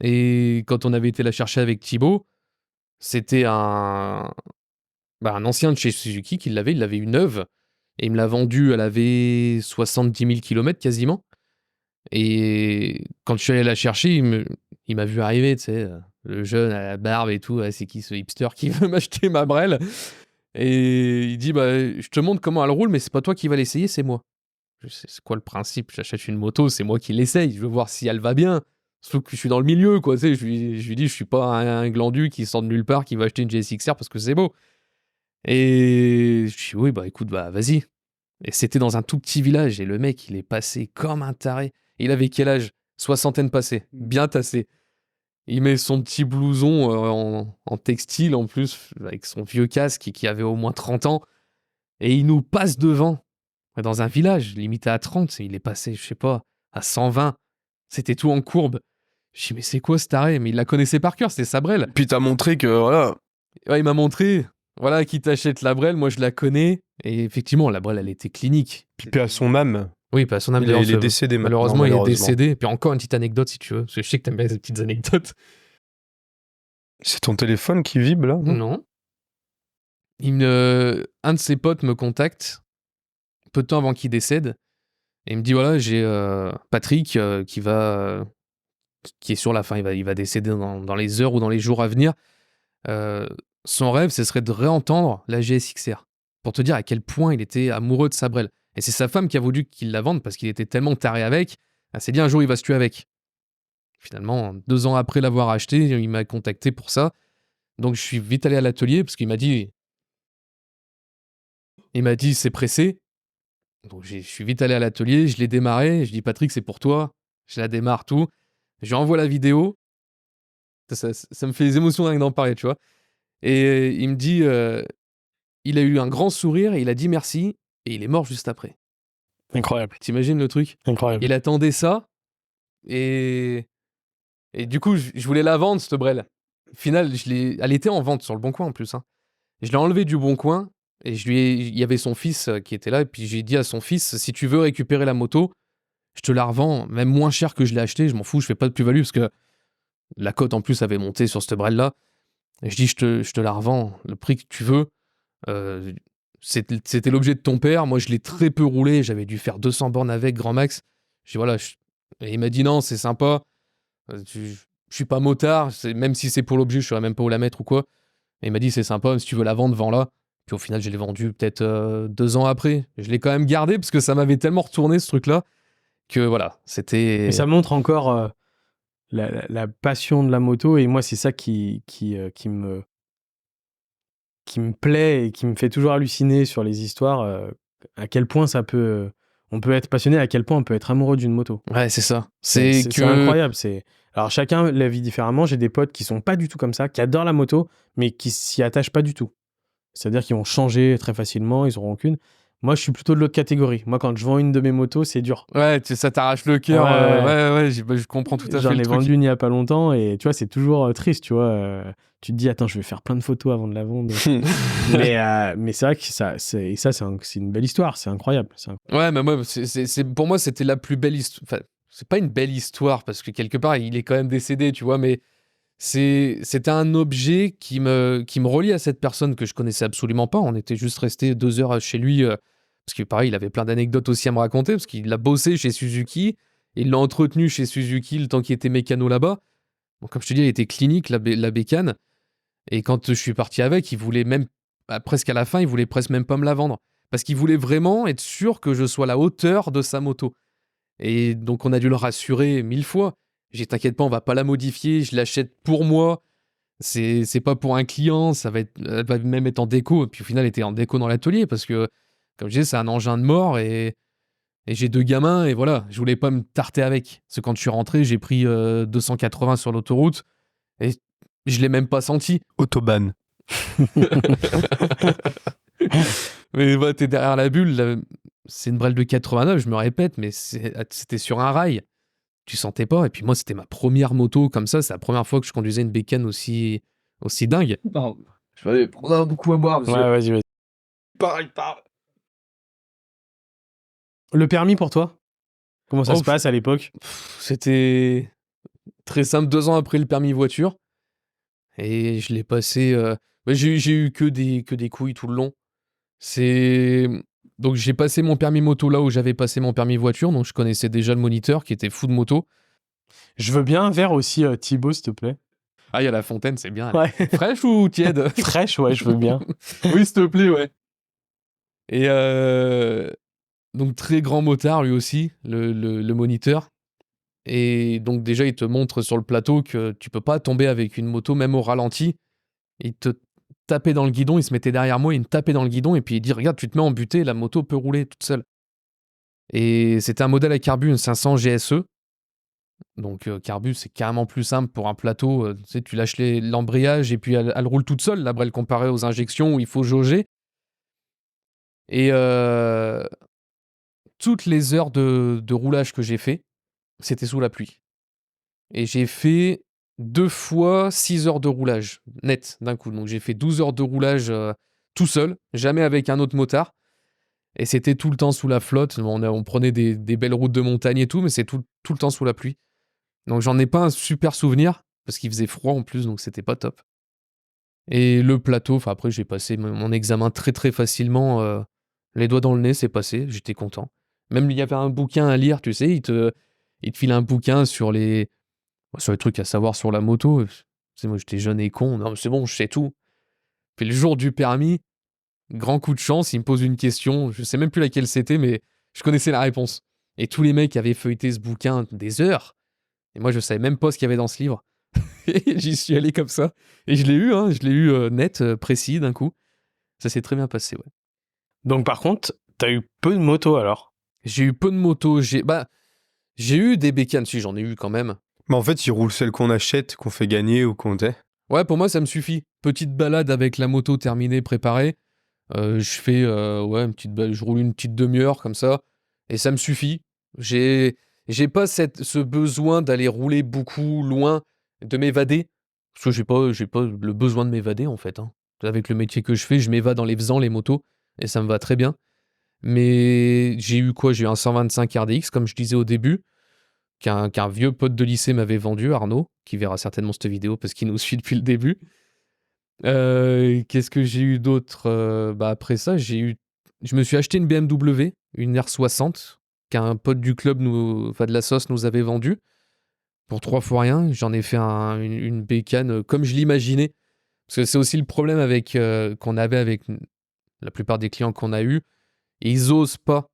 C: Et quand on avait été la chercher avec Thibaut, c'était un ancien de chez Suzuki qui l'avait, il l'avait eu neuve. Et il me l'a vendue, elle avait 70 000 km quasiment. Et quand je suis allé la chercher, il m'a vu arriver, tu sais, le jeune à la barbe et tout. Ouais, c'est qui ce hipster qui veut m'acheter ma Brel? Et il dit, je te montre comment elle roule, mais c'est pas toi qui vas l'essayer, c'est moi. C'est quoi le principe? J'achète une moto, c'est moi qui l'essaye. Je veux voir si elle va bien. Sauf que je suis dans le milieu, quoi. Tu sais, je lui dis, je suis pas un glandu qui sort de nulle part, qui va acheter une GSX-R parce que c'est beau. Et je dis, oui, écoute, vas-y. Et c'était dans un tout petit village. Et le mec, il est passé comme un taré. Il avait quel âge? Soixantaine passée. Bien tassé. Il met son petit blouson en textile en plus, avec son vieux casque qui avait au moins 30 ans. Et il nous passe devant. Dans un village, limité à 30. Il est passé, je sais pas, à 120. C'était tout en courbe. Je dis, mais c'est quoi ce taré? Mais il la connaissait par cœur, c'était sa Brel.
D: Puis t'as montré que, voilà.
C: Ouais, il m'a montré, voilà, qui t'achète la Brel, moi je la connais. Et effectivement, la Brel, elle était clinique.
D: Puis paix à son âme.
C: Oui, pas son âme.
D: Il est décédé maintenant.
C: Malheureusement, il est décédé. Et puis encore une petite anecdote, si tu veux. Parce que je sais que t'aimes bien ces petites anecdotes.
D: C'est ton téléphone qui vibre, là?
C: Non. Un de ses potes me contacte, peu de temps avant qu'il décède. Et il me dit, voilà, j'ai Patrick qui est sur la fin. Il va décéder dans les heures ou dans les jours à venir. Son rêve, ce serait de réentendre la GSX-R. Pour te dire à quel point il était amoureux de sa Brel. Et c'est sa femme qui a voulu qu'il la vende parce qu'il était tellement taré avec. Elle s'est dit un jour il va se tuer avec. Finalement, 2 ans après l'avoir acheté, il m'a contacté pour ça. Donc je suis vite allé à l'atelier parce qu'il m'a dit c'est pressé. Donc je suis vite allé à l'atelier, je l'ai démarré, je dis Patrick c'est pour toi. Je la démarre tout. Je lui envoie la vidéo. Ça me fait des émotions rien que d'en parler, tu vois. Et il me dit il a eu un grand sourire et il a dit merci et il est mort juste après.
B: Incroyable.
C: T'imagines le truc?
B: Incroyable.
C: Il attendait ça et du coup, je voulais la vendre, cette Brel. Au final, elle était en vente sur le Bon Coin en plus. Hein. Je l'ai enlevée du Bon Coin et il y avait son fils qui était là. Et puis j'ai dit à son fils, si tu veux récupérer la moto, je te la revends, même moins cher que je l'ai achetée. Je m'en fous, je fais pas de plus-value parce que la cote en plus avait monté sur cette Brel-là. Et je dis, je te la revends, le prix que tu veux. C'était l'objet de ton père. Moi, je l'ai très peu roulé. J'avais dû faire 200 bornes avec, grand max. Je dis, voilà. Et il m'a dit, non, c'est sympa. Je suis pas motard. Même si c'est pour l'objet, je saurais même pas où la mettre ou quoi. Et il m'a dit, c'est sympa. Si tu veux la vendre, vends-la. Puis au final, je l'ai vendue peut-être 2 ans après. Je l'ai quand même gardé parce que ça m'avait tellement retourné, ce truc-là, que voilà, c'était...
B: Et ça montre encore la passion de la moto. Et moi, c'est ça qui me plaît et qui me fait toujours halluciner sur les histoires, à quel point on peut être passionné, à quel point on peut être amoureux d'une moto.
C: Ouais, c'est ça.
B: C'est incroyable. Alors chacun la vit différemment. J'ai des potes qui sont pas du tout comme ça, qui adorent la moto, mais qui s'y attachent pas du tout. C'est-à-dire qu'ils vont changer très facilement, ils auront aucune. Moi, je suis plutôt de l'autre catégorie. Moi, quand je vends une de mes motos, c'est dur.
C: Ouais, ça t'arrache le cœur.
B: Ouais.
C: Je comprends tout à fait
B: J'en
C: le
B: ai
C: truc.
B: vendu une il y a pas longtemps et tu vois, c'est toujours triste, tu vois. Tu te dis, attends, je vais faire plein de photos avant de la vendre. mais c'est vrai que c'est une belle histoire, c'est incroyable.
C: Ouais, mais moi, pour moi, c'était la plus belle histoire. Enfin, c'est pas une belle histoire parce que quelque part, il est quand même décédé, tu vois, mais c'était un objet qui me relie à cette personne que je connaissais absolument pas. On était juste resté 2 heures chez lui parce que pareil, il avait plein d'anecdotes aussi à me raconter parce qu'il a bossé chez Suzuki, il l'a entretenu chez Suzuki le temps qu'il était mécano là-bas. Donc, comme je te dis, il était clinique, la bécane. Et quand je suis parti avec, il voulait même, presque à la fin, il voulait presque même pas me la vendre. Parce qu'il voulait vraiment être sûr que je sois à la hauteur de sa moto. Et donc, on a dû le rassurer 1000 fois. J'ai dit, t'inquiète pas, on va pas la modifier, je l'achète pour moi. C'est pas pour un client, elle va même être en déco. Et puis au final, elle était en déco dans l'atelier parce que, comme je disais, c'est un engin de mort et j'ai 2 gamins et voilà, je voulais pas me tarter avec. Parce que quand je suis rentré, j'ai pris 280 sur l'autoroute et je l'ai même pas senti.
D: Autobahn.
C: Mais ouais, t'es derrière la bulle, là, c'est une Brel de 89, je me répète, mais c'était sur un rail. Tu sentais pas. Et puis moi, c'était ma première moto comme ça. C'est la première fois que je conduisais une bécane aussi dingue.
A: Je vais aller prendre un coup à boire.
B: Ouais, vas-y.
C: Pareil.
B: Le permis pour toi? Comment ça
C: Oh,
B: se passe à l'époque?
C: C'était très simple, 2 ans après le permis voiture. Et je l'ai passé. J'ai eu que des couilles tout le long. Donc j'ai passé mon permis moto là où j'avais passé mon permis voiture, donc je connaissais déjà le moniteur qui était fou de moto.
B: Je veux bien un verre aussi, Thibaut, s'il te plaît.
C: Ah, il y a la fontaine, c'est bien.
B: Ouais.
C: Fraîche ou tiède?
B: Fraîche, ouais, je veux bien.
C: Oui, s'il te plaît, ouais. Et donc très grand motard lui aussi, le moniteur. Et donc déjà, il te montre sur le plateau que tu peux pas tomber avec une moto, même au ralenti. Il te tapait dans le guidon, il se mettait derrière moi, il me tapait dans le guidon, et puis il dit, regarde, tu te mets en butée, la moto peut rouler toute seule. Et c'était un modèle à carbu, une 500 GSE. Donc carbu, c'est carrément plus simple pour un plateau. Tu sais, tu lâches l'embrayage, et puis elle roule toute seule, la brelle, comparée aux injections où il faut jauger. Et toutes les heures de roulage que j'ai fait, c'était sous la pluie. Et j'ai fait 2 fois 6 heures de roulage, net, d'un coup. Donc j'ai fait 12 heures de roulage tout seul, jamais avec un autre motard. Et c'était tout le temps sous la flotte. On prenait des belles routes de montagne et tout, mais c'est tout le temps sous la pluie. Donc j'en ai pas un super souvenir, parce qu'il faisait froid en plus, donc c'était pas top. Et le plateau, après j'ai passé mon examen très très facilement. Les doigts dans le nez, c'est passé, j'étais content. Même il y avait un bouquin à lire, tu sais, il te file un bouquin sur les trucs à savoir sur la moto. Moi j'étais jeune et con, non mais c'est bon, je sais tout. Puis le jour du permis, grand coup de chance, il me pose une question, je sais même plus laquelle c'était, mais je connaissais la réponse. Et tous les mecs avaient feuilleté ce bouquin des heures, et moi je savais même pas ce qu'il y avait dans ce livre. Et j'y suis allé comme ça. Et je l'ai eu net, précis d'un coup. Ça s'est très bien passé, ouais.
B: Donc par contre, t'as eu peu de motos alors?
C: J'ai eu peu de motos. J'ai eu des bécanes, si j'en ai eu quand même.
D: Mais en fait, il roule celle qu'on achète, qu'on fait gagner ou qu'on t'ait.
C: Ouais, pour moi, ça me suffit. Petite balade avec la moto terminée, préparée. Je fais une petite balade, je roule une petite demi-heure comme ça. Et ça me suffit. J'ai pas ce besoin d'aller rouler beaucoup loin, de m'évader. Parce que j'ai pas le besoin de m'évader, en fait. Avec le métier que je fais, je m'évade en les faisant, les motos. Et ça me va très bien. Mais j'ai eu quoi? J'ai eu un 125 RDX, comme je disais au début, qu'un vieux pote de lycée m'avait vendu, Arnaud, qui verra certainement cette vidéo parce qu'il nous suit depuis le début. Qu'est-ce que j'ai eu d'autre? Après ça, je me suis acheté une BMW, une R60, qu'un pote du club, de la sauce, nous avait vendue. Pour 3 fois rien, j'en ai fait une bécane comme je l'imaginais. Parce que c'est aussi le problème qu'on avait avec la plupart des clients qu'on a eus. Ils osent pas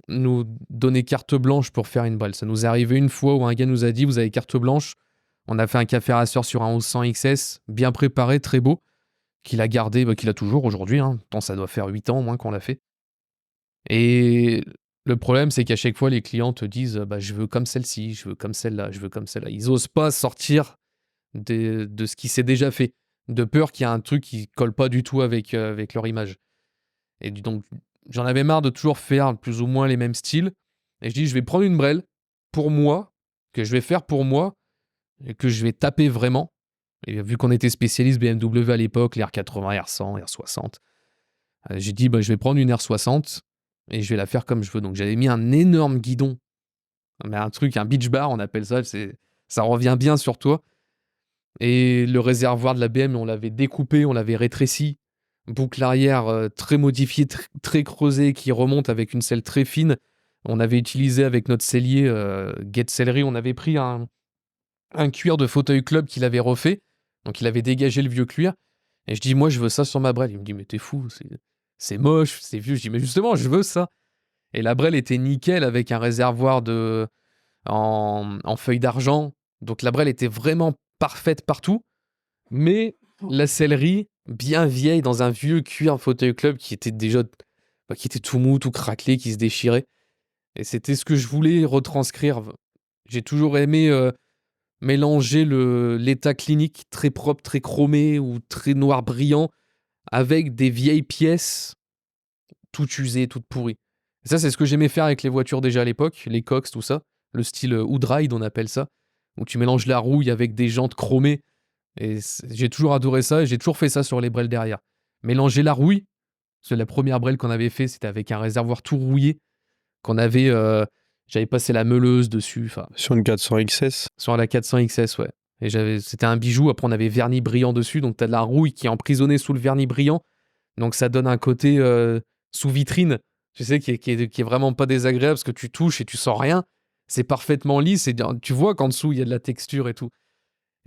C: nous donner carte blanche pour faire une balle. Ça nous est arrivé une fois où un gars nous a dit, vous avez carte blanche. On a fait un café rasseur sur un 1100 XS, bien préparé, très beau, qu'il a gardé, qu'il a toujours aujourd'hui. Tant ça doit faire 8 ans au moins qu'on l'a fait. Et le problème, c'est qu'à chaque fois, les clients te disent, je veux comme celle-ci, je veux comme celle-là, je veux comme celle-là. Ils osent pas sortir de ce qui s'est déjà fait, de peur qu'il y ait un truc qui colle pas du tout avec leur image. Et donc, j'en avais marre de toujours faire plus ou moins les mêmes styles. Et je dis, je vais prendre une brelle pour moi, que je vais faire pour moi, et que je vais taper vraiment. Et vu qu'on était spécialiste BMW à l'époque, les R80, R100, R60, j'ai dit, je vais prendre une R60 et je vais la faire comme je veux. Donc, j'avais mis un énorme guidon, mais un beach bar, on appelle ça. Ça revient bien sur toi. Et le réservoir de la BM, on l'avait découpé, on l'avait rétréci. Boucle arrière très modifiée, très creusée, qui remonte avec une selle très fine. On avait utilisé avec notre sellier Get Sellerie, on avait pris un cuir de fauteuil club qu'il avait refait. Donc il avait dégagé le vieux cuir. Et je dis, moi je veux ça sur ma brelle. Il me dit, mais t'es fou, c'est moche, c'est vieux. Je dis, mais justement, je veux ça. Et la brelle était nickel avec un réservoir en feuille d'argent. Donc la brelle était vraiment parfaite partout. Mais la sellerie, bien vieille, dans un vieux cuir fauteuil club qui était déjà qui était tout mou, tout craquelé, qui se déchirait. Et c'était ce que je voulais retranscrire. J'ai toujours aimé mélanger l'état clinique très propre, très chromé ou très noir brillant avec des vieilles pièces toutes usées, toutes pourries. Et ça, c'est ce que j'aimais faire avec les voitures déjà à l'époque, les Cox, tout ça. Le style Hood Ride, on appelle ça, où tu mélanges la rouille avec des jantes chromées. Et j'ai toujours adoré ça et j'ai toujours fait ça sur les brels derrière. Mélanger la rouille, Parce que la première brêle qu'on avait fait, c'était avec un réservoir tout rouillé. J'avais passé la meuleuse dessus,
D: Sur une 400 XS.
C: sur la 400 XS, ouais. Et c'était un bijou. Après, on avait vernis brillant dessus. Donc, t'as de la rouille qui est emprisonnée sous le vernis brillant. Donc, ça donne un côté sous vitrine, tu sais, qui est vraiment pas désagréable parce que tu touches et tu sens rien. C'est parfaitement lisse. Et tu vois qu'en dessous, il y a de la texture et tout.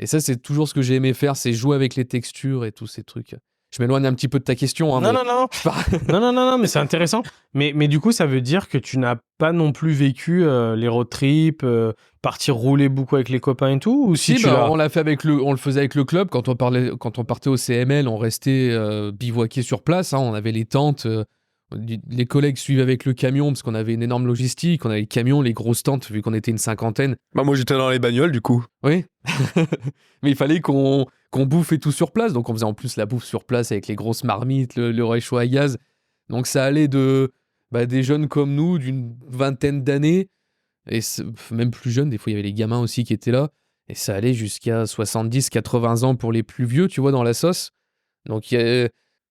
C: Et ça, c'est toujours ce que j'ai aimé faire, c'est jouer avec les textures et tous ces trucs. Je m'éloigne un petit peu de ta question. Hein,
B: Non,
C: mais...
B: non, non. non, mais c'est intéressant. Mais du coup, ça veut dire que tu n'as pas non plus vécu les road trips, partir rouler beaucoup avec les copains et tout, ou si tu l'as...
C: on l'a fait on le faisait avec le club. Quand on partait au CML, on restait bivouaqué sur place. Hein, on avait les tentes. Les collègues suivaient avec le camion parce qu'on avait une énorme logistique. On avait le camion, les grosses tentes, vu qu'on était une cinquantaine.
D: Bah, moi, j'étais dans les bagnoles, du coup.
C: Oui. Mais il fallait qu'on bouffe et tout sur place. Donc, on faisait en plus la bouffe sur place avec les grosses marmites, le réchaud à gaz. Donc, ça allait des jeunes comme nous, d'une vingtaine d'années, et même plus jeunes. Des fois, il y avait les gamins aussi qui étaient là. Et ça allait jusqu'à 70, 80 ans pour les plus vieux, tu vois, dans la sauce. Donc,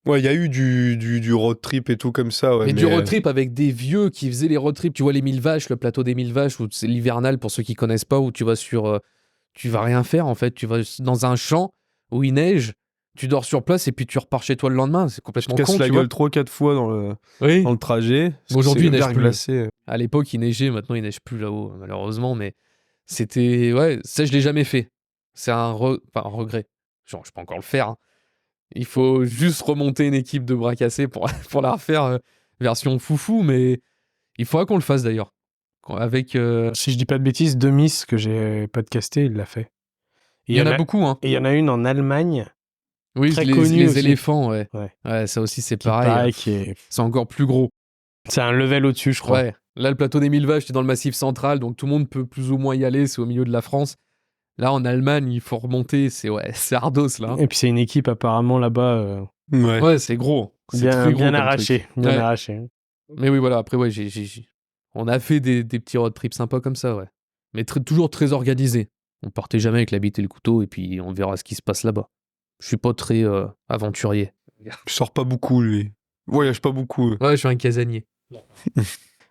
D: Ouais, il y a eu du road trip et tout comme ça. Ouais,
C: mais du road trip avec des vieux qui faisaient les road trips. Tu vois, les 1000 vaches, le plateau des 1000 vaches, où c'est l'hivernal pour ceux qui connaissent pas, où tu vas tu vas rien faire en fait. Tu vas dans un champ où il neige, tu dors sur place et puis tu repars chez toi le lendemain. C'est complètement
D: Tu te
C: con.
D: casses la
C: Tu vois.
D: gueule 3-4 fois dans le
C: Oui.
D: trajet.
C: Bon, aujourd'hui, il neige
D: neige
C: plus.
D: glacé.
C: À l'époque, il neigeait. Maintenant, il neige plus là-haut, malheureusement. Mais c'était. Ouais, ça, je l'ai jamais fait. C'est un regret. Genre, je peux encore le faire. Hein. Il faut juste remonter une équipe de bras cassés pour la refaire version foufou, mais il faudra qu'on le fasse d'ailleurs. Avec.
B: Si je dis pas de bêtises, Demis, que j'ai podcasté, il l'a fait. Et
C: Il y en a beaucoup, hein.
B: Et il y en a une en Allemagne.
C: Oui,
B: très
C: les
B: connue aussi.
C: éléphants, ouais.
B: Ouais.
C: Ouais, ça aussi, c'est
B: Qui
C: pareil.
B: paraît
C: Hein.
B: qui est...
C: C'est encore plus gros.
B: C'est un level au-dessus, je crois.
C: Ouais. Là, le plateau des 1000 vaches, c'est dans le Massif central, donc tout le monde peut plus ou moins y aller. C'est au milieu de la France. Là, en Allemagne, il faut remonter. C'est ardos, là. Hein.
B: Et puis, c'est une équipe apparemment là-bas.
C: Ouais, c'est gros. C'est très gros
B: bien
C: comme
B: arraché.
C: truc.
B: Bien
C: Ouais.
B: arraché.
C: Mais oui, voilà. Après, ouais, on a fait des petits road trips sympas comme ça, ouais. Mais toujours très organisés. On partait jamais avec la bite et le couteau, et puis on verra ce qui se passe là-bas. Je suis pas très aventurier.
D: Il sort pas beaucoup, lui. Voyage pas beaucoup.
C: Ouais, je suis un casanier.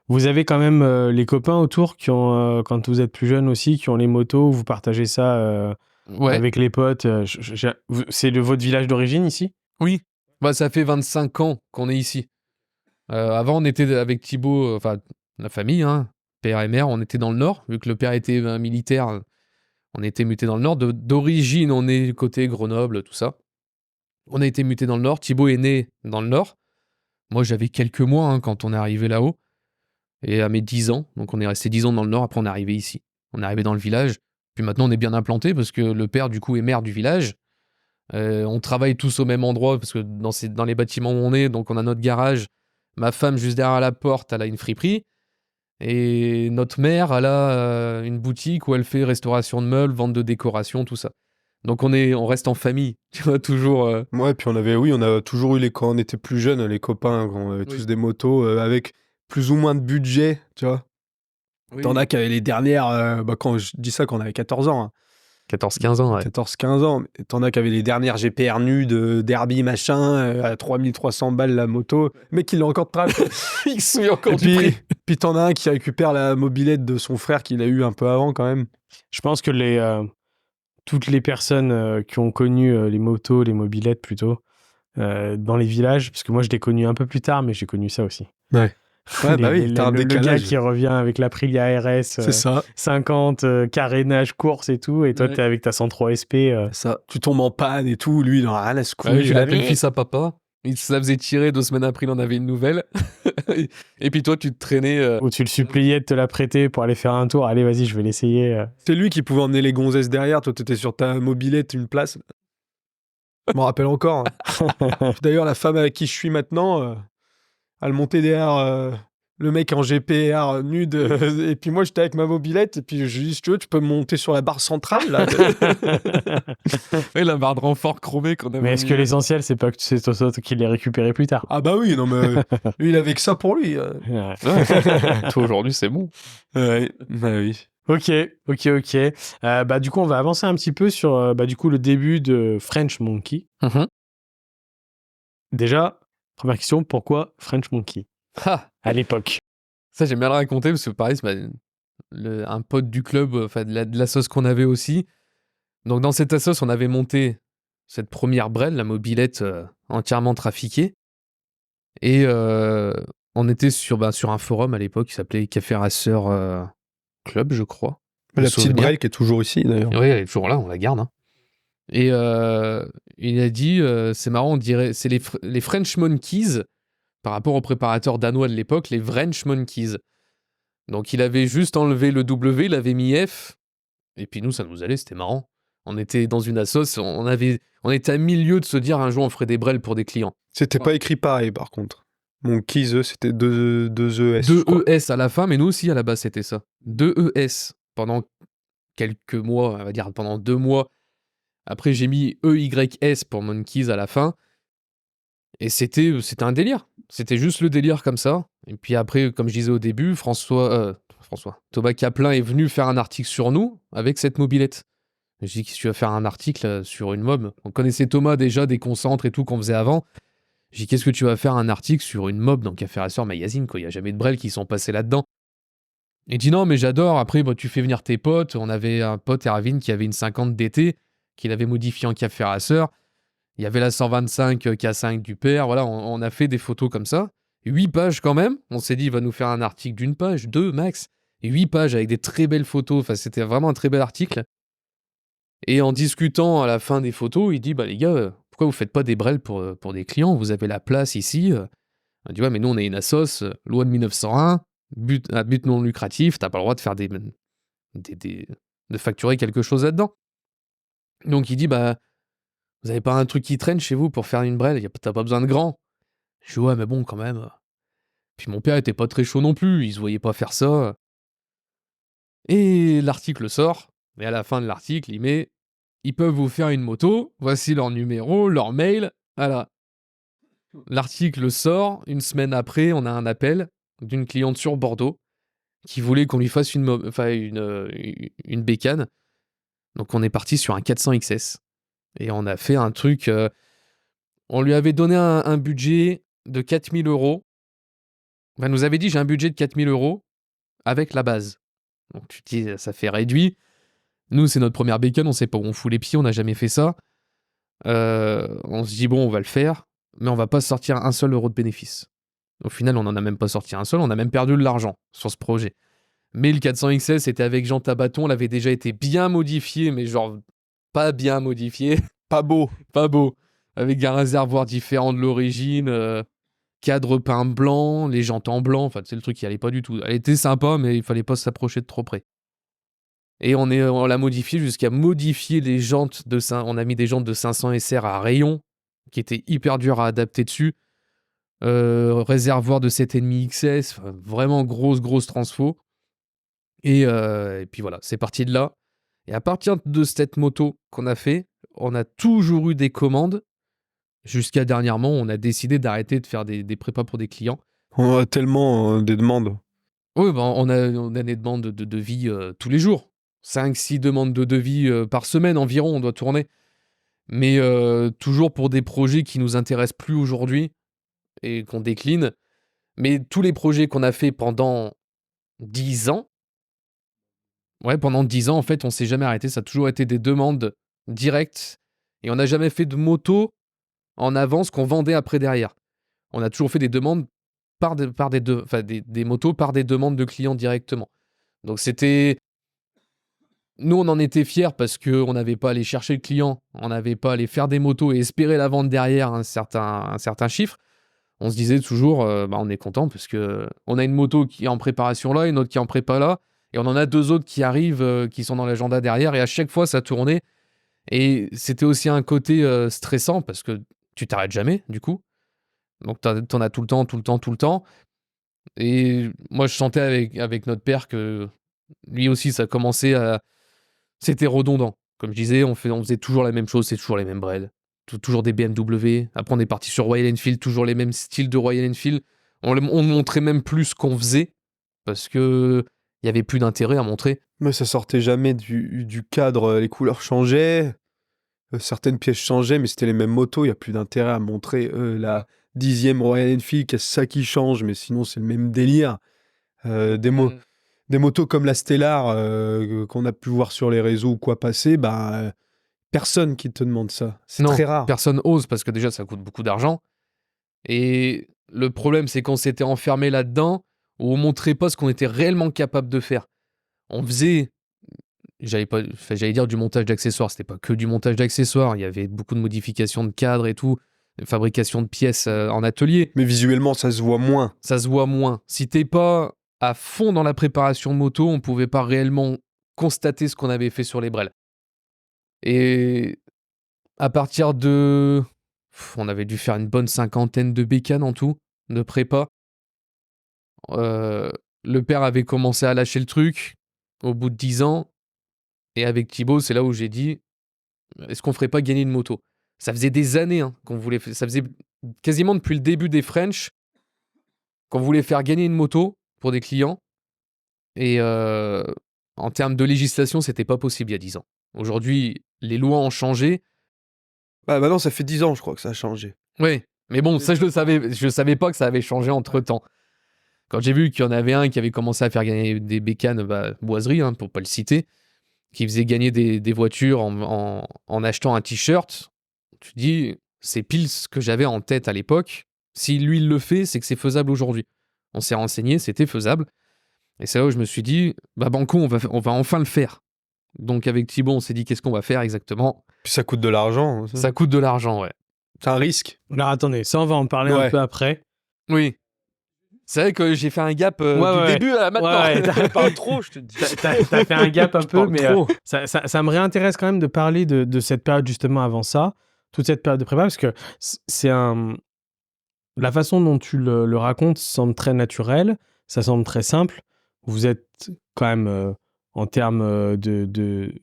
B: Vous avez quand même les copains autour qui ont, quand vous êtes plus jeune aussi, qui ont les motos, vous partagez ça
C: Ouais.
B: avec les potes. C'est votre village d'origine ici ?
C: Oui. Bah, ça fait 25 ans qu'on est ici. Avant, on était avec Thibaut, la famille, hein, père et mère, on était dans le nord. Vu que le père était militaire, on était muté dans le nord. D'origine, on est côté Grenoble, tout ça. On a été muté dans le nord. Thibaut est né dans le nord. Moi, j'avais quelques mois hein, quand on est arrivé là-haut. Et à mes 10 ans, donc on est resté 10 ans dans le nord, après on est arrivé ici. On est arrivé dans le village. Puis maintenant, on est bien implanté parce que le père, du coup, est maire du village. On travaille tous au même endroit parce que dans les bâtiments où on est, donc on a notre garage. Ma femme, juste derrière la porte, elle a une friperie. Et notre mère, elle a une boutique où elle fait restauration de meubles, vente de décoration, tout ça. Donc on reste en famille, tu vois, toujours.
D: Ouais, puis on a toujours eu quand on était plus jeunes, les copains, quand on avait tous des motos avec plus ou moins de budget, tu vois.
C: Oui.
D: T'en as qui avaient les dernières, quand je dis ça, quand on avait 14 ans. Hein.
C: 14-15 ans, ouais.
D: 14-15 ans. T'en as qui avaient les dernières GPR nues de Derby, machin, à 3300 balles la moto. Le mec, il l'a encore de trace.
C: Il se souvient encore du prix.
D: Puis t'en as un qui récupère la mobilette de son frère qu'il a eu un peu avant, quand même.
B: Je pense que toutes les personnes qui ont connu les motos, les mobilettes plutôt, dans les villages, parce que moi je l'ai connu un peu plus tard, mais j'ai connu ça aussi.
D: Ouais. Ouais, bah oui, t'as un
B: le gars
D: décalage.
B: qui revient avec l'Aprilia RS
D: C'est ça.
B: 50, carénage, course et tout, et toi t'es avec ta 103 SP.
D: Ça. Tu tombes en panne et tout, lui, il en a rien à se couiller.
C: Ouais, je l'appelle fils à papa. Il se la faisait tirer 2 semaines après, il en avait une nouvelle. Et puis toi, tu te traînais.
B: Où tu le suppliais de te la prêter pour aller faire un tour. Allez, vas-y, je vais l'essayer.
D: C'est lui qui pouvait emmener les gonzesses derrière. Toi, t'étais sur ta mobilette, une place. Je m'en rappelle encore. Hein. D'ailleurs, la femme avec qui je suis maintenant, elle montait derrière le mec en GPR nude. Et puis moi, j'étais avec ma mobilette. Et puis je lui dis, si tu veux, tu peux me monter sur la barre centrale. Là.
C: Ouais, la barre de renfort chromée qu'on avait.
B: Mais est-ce que l'essentiel, c'est pas que c'est toi qui l'ai récupéré plus tard?
D: Ah bah oui, non mais lui, il avait que ça pour lui.
B: Ouais.
C: Toi, aujourd'hui, c'est bon.
D: Ouais, bah oui.
B: Ok. Du coup, on va avancer un petit peu sur du coup, le début de French Monkey.
C: Mhm.
B: Déjà, Première question, pourquoi French Monkey
C: Ah,
B: à l'époque?
C: ça, j'aime bien le raconter parce que pareil, c'est un pote du club, enfin de la sauce qu'on avait aussi. Donc dans cette assos, on avait monté cette première brelle, la mobilette entièrement trafiquée. Et on était sur un forum à l'époque qui s'appelait Café Racer Club, je crois.
D: La
C: de
D: petite
C: souvenir.
D: brelle qui est toujours ici, d'ailleurs.
C: Oui, elle est toujours là, on la garde. Hein. Et il a dit, c'est marrant, on dirait, c'est les French Monkeys par rapport aux préparateurs danois de l'époque, les French Monkeys. Donc il avait juste enlevé le W, il avait mis F, et puis nous, ça nous allait, c'était marrant. On était dans une assos, on était à milieu de se dire un jour on ferait des brels pour des clients.
D: C'était pas écrit pareil, par contre. Mon Keys, c'était deux ES. je
C: Deux
D: crois.
C: ES à la fin, mais nous aussi à la base c'était ça. Deux ES pendant quelques mois, on va dire pendant 2 mois. Après j'ai mis EYS pour Monkeys à la fin. Et c'était un délire. C'était juste le délire comme ça. Et puis après, comme je disais au début, Thomas Caplin est venu faire un article sur nous avec cette mobilette. Je dis qu'est-ce que tu vas faire un article sur une mob. On connaissait Thomas déjà des concentres et tout qu'on faisait avant. Je dis qu'est-ce que tu vas faire un article sur une mob dans Café Racer Magazine, quoi. Il n'y a jamais de brels qui sont passés là-dedans. Il dit non, mais j'adore. Après, tu fais venir tes potes. On avait un pote, Erwin, qui avait une 50 DT, qu'il avait modifié en Café Racer. Il y avait la 125 K5 du père. Voilà, on a fait des photos comme ça. 8 pages quand même. On s'est dit, il va nous faire un article d'une page, 2 max. Et 8 pages avec des très belles photos. Enfin, c'était vraiment un très bel article. Et en discutant à la fin des photos, il dit, bah les gars, pourquoi vous faites pas des brels pour des clients? Vous avez la place ici. On dit, ouais, mais nous, on est une assos, loi de 1901, à but non lucratif, t'as pas le droit de faire de facturer quelque chose là-dedans. Donc il dit, bah, vous avez pas un truc qui traîne chez vous pour faire une brelle? T'as pas besoin de grand. Je dis, ouais, mais bon, quand même. Puis mon père était pas très chaud non plus, il se voyait pas faire ça. Et l'article sort, et à la fin de l'article, il met, ils peuvent vous faire une moto, voici leur numéro, leur mail, voilà. L'article sort, une semaine après, on a un appel d'une cliente sur Bordeaux qui voulait qu'on lui fasse une bécane. Donc on est parti sur un 400 XS. Et on a fait un truc... on lui avait donné un budget de 4000 €. Elle nous avait dit, j'ai un budget de 4000 € avec la base. Donc tu te dis, ça fait réduit. Nous, c'est notre première bécane, on sait pas où on fout les pieds, on n'a jamais fait ça. On se dit, bon, on va le faire, mais on va pas sortir un seul euro de bénéfice. Au final, on n'en a même pas sorti un seul, on a même perdu de l'argent sur ce projet. Mais le 400 XS était avec Jean Tabaton, l'avait déjà été bien modifié, mais genre pas bien modifié.
D: Pas beau.
C: Pas beau. Avec un réservoir différent de l'origine, cadre peint blanc, les jantes en blanc, enfin c'est le truc qui allait pas du tout. Elle était sympa, mais il fallait pas s'approcher de trop près. Et on l'a modifié jusqu'à modifier les jantes on a mis des jantes de 500 SR à rayon, qui étaient hyper dures à adapter dessus. Réservoir de 7,5 XS, vraiment grosse transfo. Et puis voilà, c'est parti de là. Et à partir de cette moto qu'on a fait, on a toujours eu des commandes. Jusqu'à dernièrement, on a décidé d'arrêter de faire des prépas pour des clients.
D: On a tellement des demandes.
C: Oui, bah, on a des demandes de devis tous les jours. 5-6 demandes de devis par semaine environ, on doit tourner. Mais toujours pour des projets qui nous intéressent plus aujourd'hui et qu'on décline. Mais tous les projets qu'on a fait pendant 10 ans, pendant 10 ans, en fait, on s'est jamais arrêté. Ça a toujours été des demandes directes. Et on n'a jamais fait de moto en avance qu'on vendait après derrière. On a toujours fait des demandes des motos par des demandes de clients directement. Donc c'était... Nous, on en était fiers parce qu'on n'avait pas à aller chercher le client, on n'avait pas à aller faire des motos et espérer la vente derrière un certain chiffre. On se disait toujours, on est content parce que on a une moto qui est en préparation là, une autre qui est en prépa là, et on en a 2 autres qui arrivent, qui sont dans l'agenda derrière, et à chaque fois, ça tournait. Et c'était aussi un côté stressant parce que tu t'arrêtes jamais, du coup. Donc t'en as tout le temps. Et moi, je sentais avec notre père que lui aussi, ça commençait à... C'était redondant. Comme je disais, on faisait toujours la même chose, c'est toujours les mêmes brels. Toujours des BMW. Après, on est parti sur Royal Enfield, toujours les mêmes styles de Royal Enfield. On montrait même plus ce qu'on faisait parce que il y avait plus d'intérêt à montrer.
D: Mais ça sortait jamais du cadre, les couleurs changeaient. certaines pièces changeaient, mais c'était les mêmes motos. Il n'y a plus d'intérêt à montrer la 10e Royal Enfield, qu'il y a ça qui change, mais sinon, c'est le même délire. Des motos comme la Stellar qu'on a pu voir sur les réseaux ou quoi passer, personne qui te demande ça. C'est
C: Non,
D: très rare.
C: personne ose parce que déjà ça coûte beaucoup d'argent. Et le problème, c'est qu'on s'était enfermé là-dedans où on montrait pas ce qu'on était réellement capable de faire. On faisait, j'allais dire du montage d'accessoires, c'était pas que du montage d'accessoires, il y avait beaucoup de modifications de cadres et tout, de fabrication de pièces en atelier.
D: Mais visuellement, ça se voit moins.
C: Ça se voit moins. Si t'es pas à fond dans la préparation moto, on pouvait pas réellement constater ce qu'on avait fait sur les brels. Et à partir de... On avait dû faire une bonne 50aine de bécanes en tout, de prépa. Le père avait commencé à lâcher le truc au bout de 10 ans. Et avec Thibaut, c'est là où j'ai dit, est-ce qu'on ferait pas gagner une moto? Ça faisait des années qu'on voulait faire. Ça faisait quasiment depuis le début des French qu'on voulait faire gagner une moto pour des clients. Et en termes de législation, c'était pas possible il y a 10 ans. Aujourd'hui, les lois ont changé.
D: Maintenant, ça fait 10 ans, je crois, que ça a changé.
C: Oui, mais bon, ça je le savais. Je savais pas que ça avait changé entre-temps. Quand j'ai vu qu'il y en avait un qui avait commencé à faire gagner des bécanes, Boiserie, pour pas le citer, qui faisait gagner des voitures en achetant un t-shirt, tu te dis, c'est pile ce que j'avais en tête à l'époque. Si lui il le fait, c'est que c'est faisable aujourd'hui. On s'est renseigné, c'était faisable. Et c'est là où je me suis dit, banco, on va enfin le faire. Donc avec Thibaut, on s'est dit, qu'est-ce qu'on va faire exactement?
D: Puis ça coûte de l'argent.
C: Ça coûte de l'argent, ouais.
D: C'est un risque.
B: Alors attendez, ça on va en parler un peu après.
C: Oui. C'est vrai que j'ai fait un gap du début à maintenant.
B: Ouais,
D: Tu parles trop, je te dis.
B: T'as fait un gap un peu, mais
C: trop.
B: ça me réintéresse quand même de parler de cette période justement avant ça, toute cette période de prépa, parce que c'est la façon dont tu le racontes semble très naturelle, ça semble très simple. Vous êtes quand même en termes de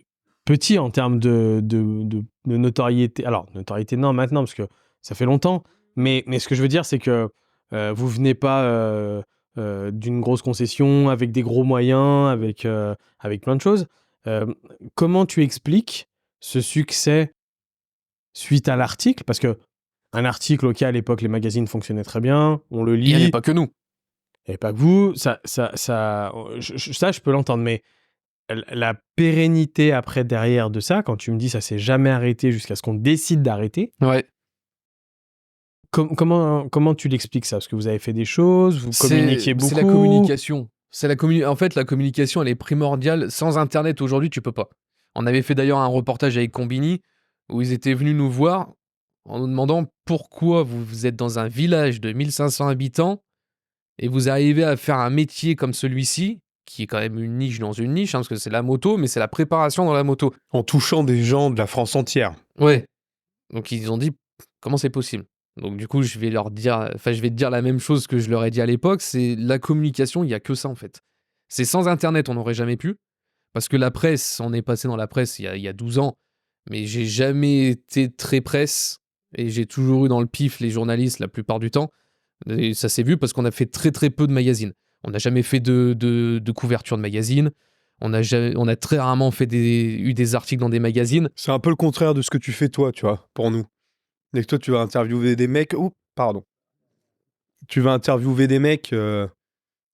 B: petit, en termes de notoriété. Alors, notoriété, non, maintenant, parce que ça fait longtemps. Mais ce que je veux dire, c'est que vous venez pas d'une grosse concession, avec des gros moyens, avec plein de choses. Comment tu expliques ce succès suite à l'article? Parce que un article, ok, à l'époque, les magazines fonctionnaient très bien, on le lit.
C: Il n'y avait pas que nous.
B: Il n'y avait pas que vous. Ça, je peux l'entendre, mais la pérennité après, derrière de ça, quand tu me dis ça s'est jamais arrêté jusqu'à ce qu'on décide d'arrêter,
C: Ouais.
B: comment tu l'expliques ça? Parce que vous avez fait des choses, vous communiquiez beaucoup.
C: C'est la communication. En fait, la communication, elle est primordiale. Sans Internet, aujourd'hui, tu peux pas. On avait fait d'ailleurs un reportage avec Combini, où ils étaient venus nous voir en nous demandant pourquoi vous êtes dans un village de 1500 habitants et vous arrivez à faire un métier comme celui-ci, qui est quand même une niche dans une niche, parce que c'est la moto, mais c'est la préparation dans la moto.
D: En touchant des gens de la France entière.
C: Ouais. Donc ils ont dit, comment c'est possible? Donc du coup, je vais te dire la même chose que je leur ai dit à l'époque, c'est la communication, il n'y a que ça en fait. C'est sans Internet, on n'aurait jamais pu, parce que la presse, on est passé dans la presse il y a 12 ans, mais j'ai jamais été très presse, et j'ai toujours eu dans le pif les journalistes la plupart du temps, et ça s'est vu parce qu'on a fait très très peu de magazines. On n'a jamais fait de couverture de magazines, on a très rarement eu des articles dans des magazines.
D: C'est un peu le contraire de ce que tu fais toi, tu vois, pour nous. Dès que toi, tu vas interviewer des mecs... Tu vas interviewer des mecs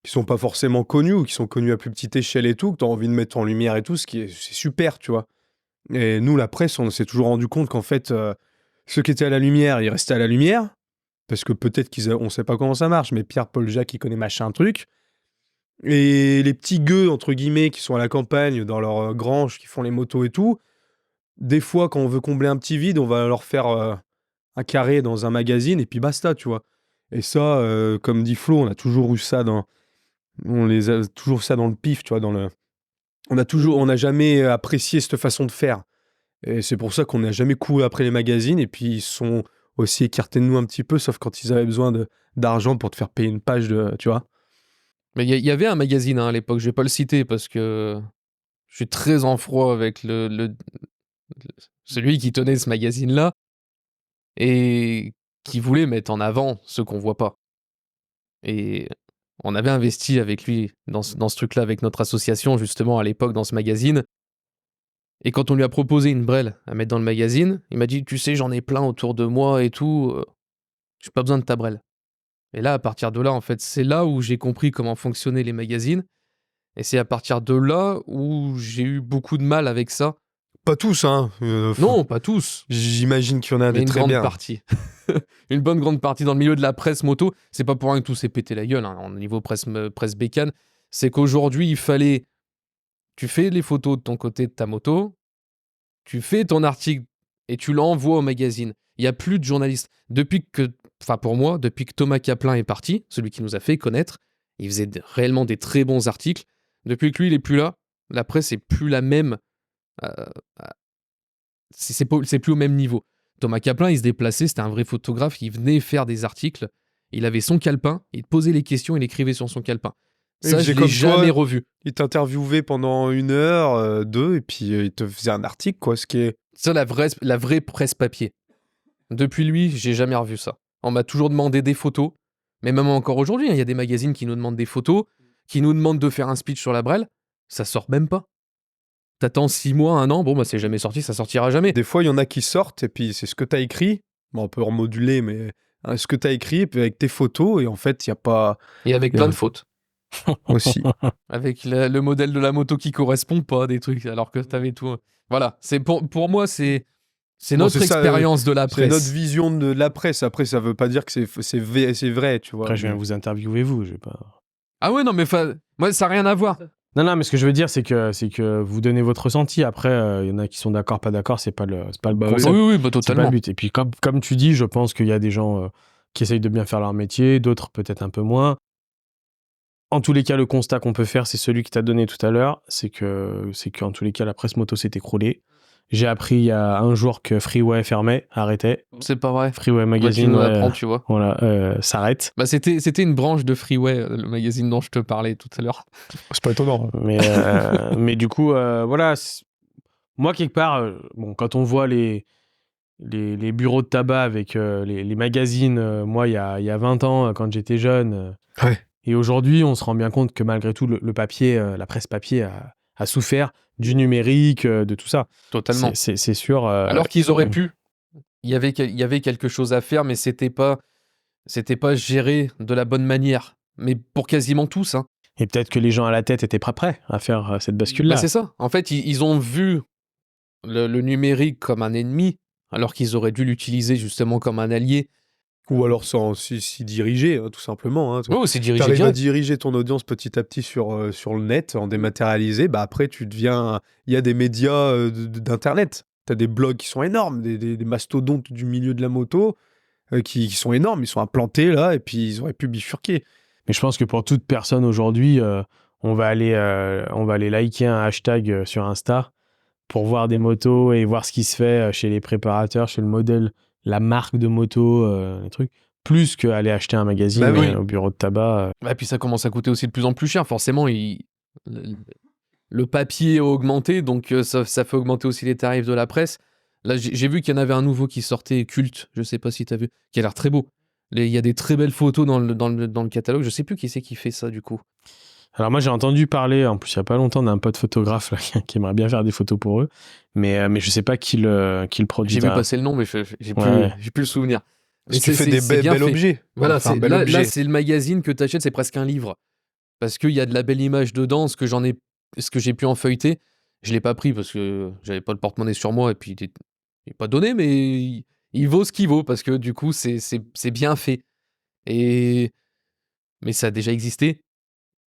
D: qui sont pas forcément connus ou qui sont connus à plus petite échelle et tout, que tu as envie de mettre en lumière et tout, c'est super, tu vois. Et nous, la presse, on s'est toujours rendu compte qu'en fait, ceux qui étaient à la lumière, ils restaient à la lumière, parce que peut-être on sait pas comment ça marche, mais Pierre, Paul, Jacques, il connaît machin truc. Et les petits gueux, entre guillemets, qui sont à la campagne, dans leur grange, qui font les motos et tout, des fois, quand on veut combler un petit vide, on va leur faire un carré dans un magazine, et puis basta, tu vois. Et ça, comme dit Flo, on a toujours eu ça on les a toujours ça dans le pif, tu vois, on n'a jamais apprécié cette façon de faire. Et c'est pour ça qu'on n'a jamais couru après les magazines, et puis ils sont aussi écartés de nous un petit peu, sauf quand ils avaient besoin d'argent pour te faire payer une page, tu vois.
C: Mais il y avait un magazine à l'époque, je vais pas le citer parce que je suis très en froid avec celui qui tenait ce magazine-là et qui voulait mettre en avant ce qu'on voit pas. Et on avait investi avec lui dans ce truc-là, avec notre association, justement, à l'époque, dans ce magazine. Et quand on lui a proposé une Brel à mettre dans le magazine, il m'a dit, tu sais, j'en ai plein autour de moi et tout, j'ai pas besoin de ta Brel. Et là, à partir de là, en fait, c'est là où j'ai compris comment fonctionnaient les magazines. Et c'est à partir de là où j'ai eu beaucoup de mal avec ça.
D: Pas tous, hein.
C: Non, pas tous,
D: J'imagine qu'il y en a
C: mais
D: des
C: une
D: très
C: grande
D: bien.
C: partie. Une bonne grande partie dans le milieu de la presse moto. C'est pas pour rien que tout s'est pété la gueule, hein, au niveau presse bécane. C'est qu'aujourd'hui, il fallait... Tu fais les photos de ton côté de ta moto, tu fais ton article et tu l'envoies au magazine. Il n'y a plus de journalistes. Pour moi, depuis que Thomas Caplin est parti, celui qui nous a fait connaître, il faisait réellement des très bons articles. Depuis que lui, il est plus là, la presse est plus la même. euh, c'est plus au même niveau. Thomas Caplin, il se déplaçait, c'était un vrai photographe, il venait faire des articles, il avait son calepin, il posait les questions, il écrivait sur son calepin.
D: Il
C: Ça,
D: faisait
C: je l'ai
D: comme toi.
C: jamais revu.
D: Il t'interviewait pendant 1 heure, 2, et puis il te faisait un article, quoi. Ce qui est.
C: Ça, la vraie presse papier. Depuis lui, j'ai jamais revu ça. On m'a toujours demandé des photos, mais même encore aujourd'hui, il y a des magazines qui nous demandent des photos, qui nous demandent de faire un speech sur la Brel, ça sort même pas. T'attends 6 mois, 1 an, bon bah c'est jamais sorti, ça sortira jamais.
D: Des fois, il y en a qui sortent, et puis c'est ce que t'as écrit. Bon, on peut remoduler, mais ce que t'as écrit, et puis avec tes photos, et en fait, il n'y a pas.
C: Et avec plein de fautes.
D: Aussi.
C: Avec le modèle de la moto qui correspond pas, des trucs, alors que t'avais tout. Voilà, c'est pour moi, c'est
D: Bon,
C: notre
D: c'est ça,
C: expérience de la
D: C'est notre
C: presse.
D: vision de la presse. Après, ça veut pas dire que c'est vrai, tu vois.
B: Après, je viens vous interviewer, vous. Je vais pas...
C: Ah ouais, non, mais moi, ça n'a rien à voir.
B: Non, mais ce que je veux dire, c'est que vous donnez votre ressenti. Après, il y en a qui sont d'accord, pas d'accord. C'est pas le
D: Bah oui.
B: concept.
C: Oui, bah
B: C'est pas
C: totalement.
B: le but. Et puis, comme tu dis, je pense qu'il y a des gens qui essayent de bien faire leur métier, d'autres peut-être un peu moins. En tous les cas, le constat qu'on peut faire, c'est celui que tu as donné tout à l'heure. C'est qu'en tous les cas, la presse moto s'est écroulée. J'ai appris il y a un jour que Freeway fermait, arrêtait.
C: C'est pas vrai.
B: Freeway
C: Bah, tu
B: Magazine
C: nous l'apprends, tu vois.
B: voilà, s'arrête.
C: Bah, c'était une branche de Freeway, le magazine dont je te parlais tout à l'heure.
D: C'est pas étonnant.
B: Mais du coup, voilà. Moi, quelque part, bon, quand on voit les bureaux de tabac avec les magazines, moi, il y a 20 ans, quand j'étais jeune,
D: Ouais.
B: et aujourd'hui, on se rend bien compte que malgré tout, le papier, la presse papier a souffert du numérique, de tout ça.
C: Totalement.
B: C'est sûr.
C: Alors qu'ils auraient pu. Il y avait quelque chose à faire, mais c'était pas géré de la bonne manière. Mais pour quasiment tous, hein.
B: Et peut-être que les gens à la tête étaient pas prêts à faire cette bascule-là.
C: Bah, c'est ça. En fait, ils ont vu le numérique comme un ennemi, alors qu'ils auraient dû l'utiliser justement comme un allié.
D: Ou alors sans s'y diriger, hein, tout simplement. Hein.
C: Oh, c'est dirigé
D: T'arrives à
C: direct.
D: diriger ton audience petit à petit sur le net, en dématérialisé, bah après tu deviens... Il y a des médias d'internet. T'as des blogs qui sont énormes, des mastodontes du milieu de la moto qui sont énormes, ils sont implantés là, et puis ils auraient pu bifurquer.
B: Mais je pense que pour toute personne aujourd'hui, on va aller liker un hashtag sur Insta pour voir des motos et voir ce qui se fait chez les préparateurs, chez le modèle, la marque de moto, les trucs, plus qu'aller acheter un magazine
D: Bah oui.
B: au bureau de tabac.
C: Et puis ça commence à coûter aussi de plus en plus cher. Forcément, le papier a augmenté, donc ça fait augmenter aussi les tarifs de la presse. Là, j'ai vu qu'il y en avait un nouveau qui sortait, Culte, je sais pas si t'as vu, qui a l'air très beau. Il y a des très belles photos dans le catalogue. Je sais plus qui c'est qui fait ça du coup.
B: Alors moi j'ai entendu parler, en plus il y a pas longtemps, d'un pote photographe là, qui aimerait bien faire des photos pour eux, mais je sais pas qui le produit.
C: J'ai vu passer le nom, mais j'ai
B: Ouais.
C: plus le souvenir.
D: Si
C: Mais
D: tu fais des
C: bien
D: bels
C: fait.
D: objets.
C: Voilà,
D: Enfin, un bel
C: là
D: objet.
C: c'est le magazine que tu achètes, c'est presque un livre. Parce qu'il y a de la belle image dedans, ce que j'ai pu en feuilleter. Je l'ai pas pris parce que j'avais pas le porte-monnaie sur moi et puis il est pas donné, mais il vaut ce qu'il vaut parce que du coup c'est bien fait. Mais ça a déjà existé.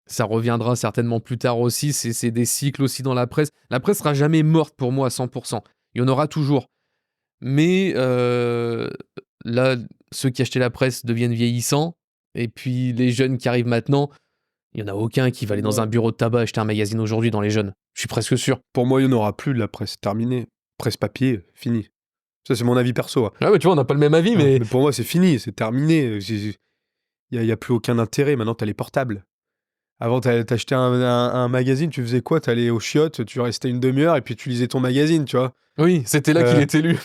C: Ça reviendra certainement plus tard aussi. C'est des cycles aussi dans la presse. La presse sera jamais morte pour moi à 100%. Il y en aura toujours. Mais là, ceux qui achetaient la presse deviennent vieillissants. Et puis les jeunes qui arrivent maintenant, il n'y en a aucun qui va aller dans un bureau de tabac acheter un magazine aujourd'hui dans les jeunes. Je suis presque sûr.
D: Pour moi, il n'y en aura plus de la presse terminée. Presse papier, fini. Ça, c'est mon avis perso. Hein.
C: Ah ouais, tu vois, on n'a pas le même avis, mais...
D: Mais pour moi, c'est fini, c'est terminé. Il n'y a plus aucun intérêt. Maintenant, tu as les portables. Avant, t'achetais un magazine, tu faisais quoi? T'allais aux chiottes, tu restais une demi-heure et puis tu lisais ton magazine, tu vois.
C: Oui, c'était là qu'il était lu.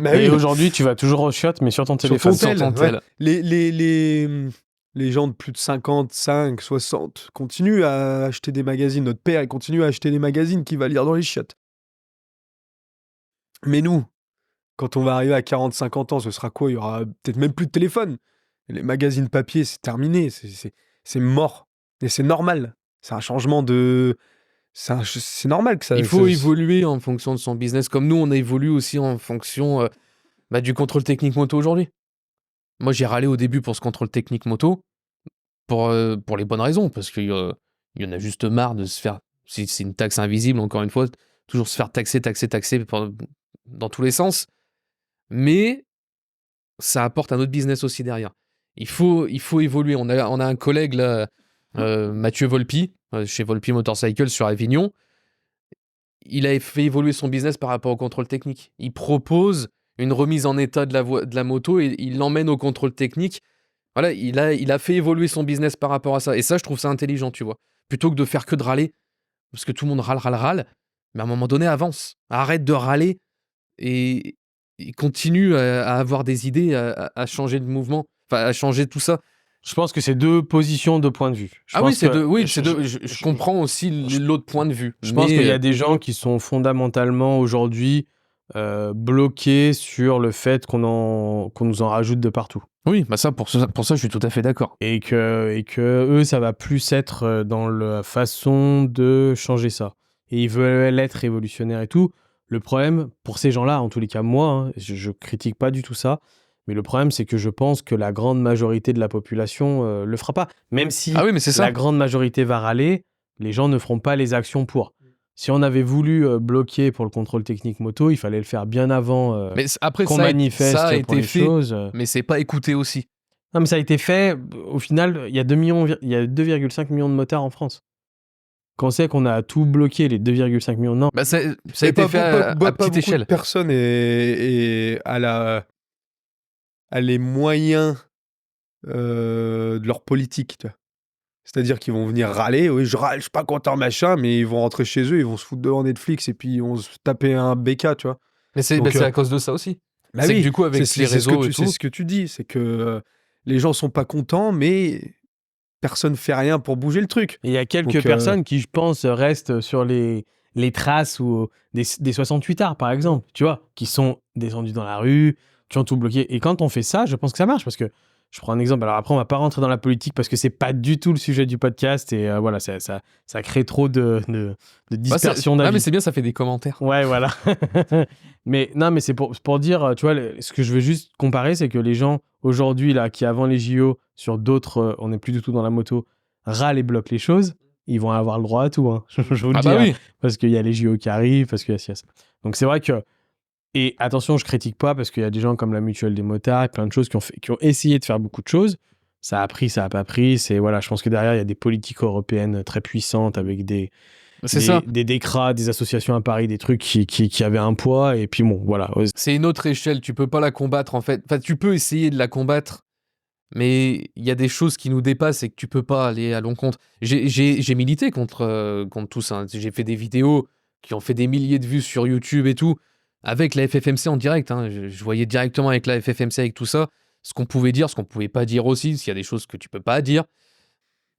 D: Bah
B: Et
D: oui,
B: aujourd'hui tu vas toujours au chiottes, mais sur ton
D: sur
B: téléphone.
D: ton tel.
C: Sur ton
D: Ouais.
C: tel.
D: Les gens de plus de 55, 60 continuent à acheter des magazines. Notre père, il continue à acheter des magazines qu'il va lire dans les chiottes. Mais nous, quand on va arriver à 40-50 ans, ce sera quoi? Il y aura peut-être même plus de téléphone. Les magazines papier, c'est terminé, c'est mort. Et c'est normal. C'est un changement de... C'est normal que ça...
C: Il faut évoluer en fonction de son business, comme nous, on évolue aussi en fonction du contrôle technique moto aujourd'hui. Moi, j'ai râlé au début pour ce contrôle technique moto, pour les bonnes raisons, parce qu'il y en a juste marre de se faire... C'est une taxe invisible, encore une fois, toujours se faire taxer dans tous les sens. Mais ça apporte un autre business aussi derrière. Il faut évoluer. On a un collègue, là, Mathieu Volpi, chez Volpi Motorcycle sur Avignon. Il a fait évoluer son business par rapport au contrôle technique. Il propose une remise en état de la moto et il l'emmène au contrôle technique. Voilà, il a fait évoluer son business par rapport à ça. Et ça, je trouve ça intelligent, tu vois. Plutôt que de faire que de râler, parce que tout le monde râle. Mais à un moment donné, avance. Arrête de râler et continue à avoir des idées, à changer de mouvement, enfin, à changer tout ça.
B: Je pense que c'est deux positions, deux points de vue.
C: Je comprends aussi l'autre point de vue.
B: Je pense qu'il y a des gens qui sont fondamentalement aujourd'hui bloqués sur le fait qu'on nous en rajoute de partout.
C: Oui, bah ça, pour ça, je suis tout à fait d'accord.
B: Et que eux, ça va plus être dans la façon de changer ça. Et ils veulent être révolutionnaires et tout. Le problème, pour ces gens-là, en tous les cas, moi, je critique pas du tout ça. Mais le problème, c'est que je pense que la grande majorité de la population le fera pas. Même si
C: mais c'est ça.
B: la grande majorité va râler, les gens ne feront pas les actions pour. Si on avait voulu bloquer pour le contrôle technique moto, il fallait le faire bien avant
C: mais après,
B: qu'on manifeste
C: ça a
B: pour
C: été
B: les
C: fait,
B: choses.
C: Mais c'est pas écouté aussi.
B: Non, mais ça a été fait. Au final, il y a 2,5 millions de motards en France. Quand on sait qu'on a tout bloqué, les 2,5 millions, non.
C: Bah ça a été fait à petite échelle.
D: Personne a les moyens de leur politique, tu vois. C'est-à-dire qu'ils vont venir râler, oui, je râle, je suis pas content, machin, mais ils vont rentrer chez eux, ils vont se foutre devant Netflix et puis ils vont se taper un BK, tu vois.
C: Mais c'est à cause de ça aussi.
D: Bah
C: c'est
D: oui,
C: que du coup, avec les réseaux et tout...
D: C'est ce que tu dis, c'est que les gens sont pas contents, mais personne fait rien pour bouger le truc.
B: Et il y a quelques personnes qui, je pense, restent sur les traces ou des 68 arts, par exemple, tu vois, qui sont descendus dans la rue, qui ont tout bloqué. Et quand on fait ça, je pense que ça marche, parce que je prends un exemple. Alors après, on va pas rentrer dans la politique parce que c'est pas du tout le sujet du podcast et voilà, ça crée trop de dispersion d'avis.
C: Ah, mais c'est bien, ça fait des commentaires.
B: Ouais, voilà. Mais non, mais c'est pour dire, tu vois, ce que je veux juste comparer, c'est que les gens aujourd'hui là, qui avant les JO sur d'autres, on n'est plus du tout dans la moto, râlent et bloquent les choses. Ils vont avoir le droit à tout. Hein. Je vous le dis,
C: oui.
B: parce qu'il y a les JO qui arrivent, parce qu'il y a ça. Donc c'est vrai que... Et attention, je critique pas parce qu'il y a des gens comme la Mutuelle des motards et plein de choses qui ont essayé de faire beaucoup de choses. Ça a pris, ça a pas pris. Voilà, je pense que derrière, il y a des politiques européennes très puissantes avec des DECRA, des associations à Paris, des trucs qui avaient un poids. Et puis bon, voilà.
C: C'est une autre échelle. Tu peux pas la combattre, en fait. Enfin, tu peux essayer de la combattre, mais il y a des choses qui nous dépassent et que tu peux pas aller à l'encontre. J'ai milité contre tout ça. J'ai fait des vidéos qui ont fait des milliers de vues sur YouTube et tout, avec la FFMC en direct. Hein. Je voyais directement avec la FFMC, avec tout ça, ce qu'on pouvait dire, ce qu'on pouvait pas dire aussi, s'il y a des choses que tu peux pas dire.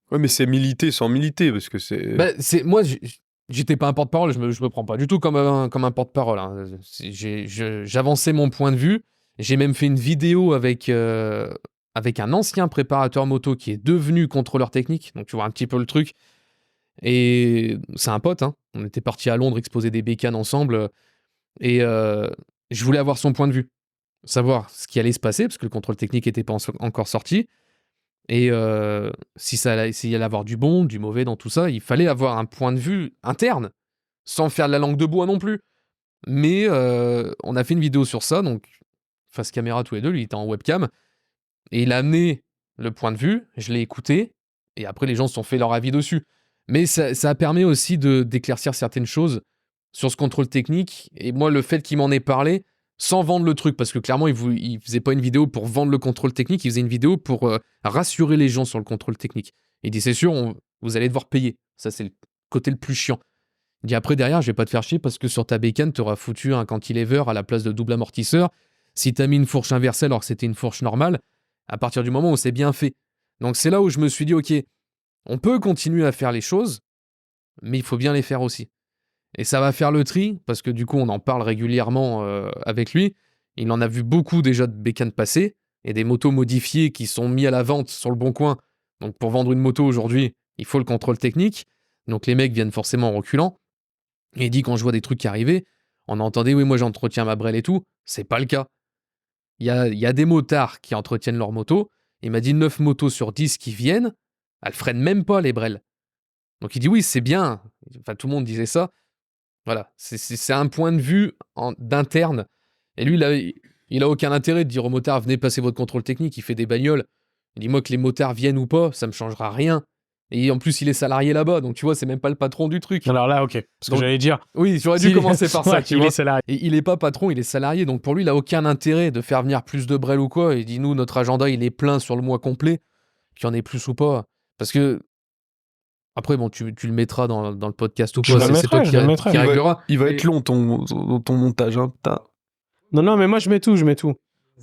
D: Ouais, mais c'est militer sans militer, parce que c'est...
C: Moi, j'étais pas un porte-parole, je me prends pas du tout comme un porte-parole. Hein. J'avançais mon point de vue. J'ai même fait une vidéo avec un ancien préparateur moto qui est devenu contrôleur technique. Donc tu vois un petit peu le truc. Et c'est un pote. Hein. On était partis à Londres exposer des bécanes ensemble. Et je voulais avoir son point de vue. Savoir ce qui allait se passer, parce que le contrôle technique n'était pas encore sorti. Et s'il allait avoir du bon, du mauvais dans tout ça, il fallait avoir un point de vue interne, sans faire de la langue de bois non plus. Mais on a fait une vidéo sur ça, donc face caméra tous les deux, lui il était en webcam, et il a amené le point de vue, je l'ai écouté, et après les gens se sont fait leur avis dessus. Mais ça a permis aussi d'éclaircir certaines choses sur ce contrôle technique, et moi le fait qu'il m'en ait parlé, sans vendre le truc, parce que clairement, il faisait pas une vidéo pour vendre le contrôle technique, il faisait une vidéo pour rassurer les gens sur le contrôle technique. Il dit, c'est sûr, vous allez devoir payer. Ça, c'est le côté le plus chiant. Il dit, après, derrière, je vais pas te faire chier parce que sur ta bécane, t'auras foutu un cantilever à la place de double amortisseur. Si t'as mis une fourche inversée alors que c'était une fourche normale, à partir du moment où c'est bien fait. Donc c'est là où je me suis dit, ok, on peut continuer à faire les choses, mais il faut bien les faire aussi. Et ça va faire le tri, parce que du coup, on en parle régulièrement avec lui. Il en a vu beaucoup déjà de bécanes passer, et des motos modifiées qui sont mises à la vente sur le bon coin. Donc pour vendre une moto aujourd'hui, il faut le contrôle technique. Donc les mecs viennent forcément en reculant. Et il dit, quand je vois des trucs qui arrivaient, on entendait, oui, moi j'entretiens ma brelle et tout. C'est pas le cas. Il y a des motards qui entretiennent leur moto. Il m'a dit 9 motos sur 10 qui viennent, elles freinent même pas les brelles. Donc il dit, oui, c'est bien. Enfin, tout le monde disait ça. Voilà, c'est un point de vue d'interne. Et lui, il a aucun intérêt de dire aux motards, venez passer votre contrôle technique, il fait des bagnoles. Il dit, moi, que les motards viennent ou pas, ça me changera rien. Et en plus, il est salarié là-bas, donc tu vois, c'est même pas le patron du truc.
B: Alors là, ok. Parce que
C: Donc,
B: j'allais dire.
C: Oui, j'aurais dû
B: Si-
C: commencer par ça,
B: Ouais,
C: tu
B: il
C: vois.
B: est salarié.
C: Et il est pas patron, il est salarié, donc pour lui, il a aucun intérêt de faire venir plus de brel ou quoi. Il dit, nous, notre agenda, il est plein sur le mois complet, qu'il y en ait plus ou pas. Parce que, après, bon, tu le mettras dans le podcast ou
B: Je
C: pas,
B: le
C: c'est
B: mettrai,
C: toi
B: je
C: qui
B: le mettrai.
C: régleras.
D: Il va
C: Mais-
D: être long ton montage, hein, putain.
B: Non, mais moi, je mets tout.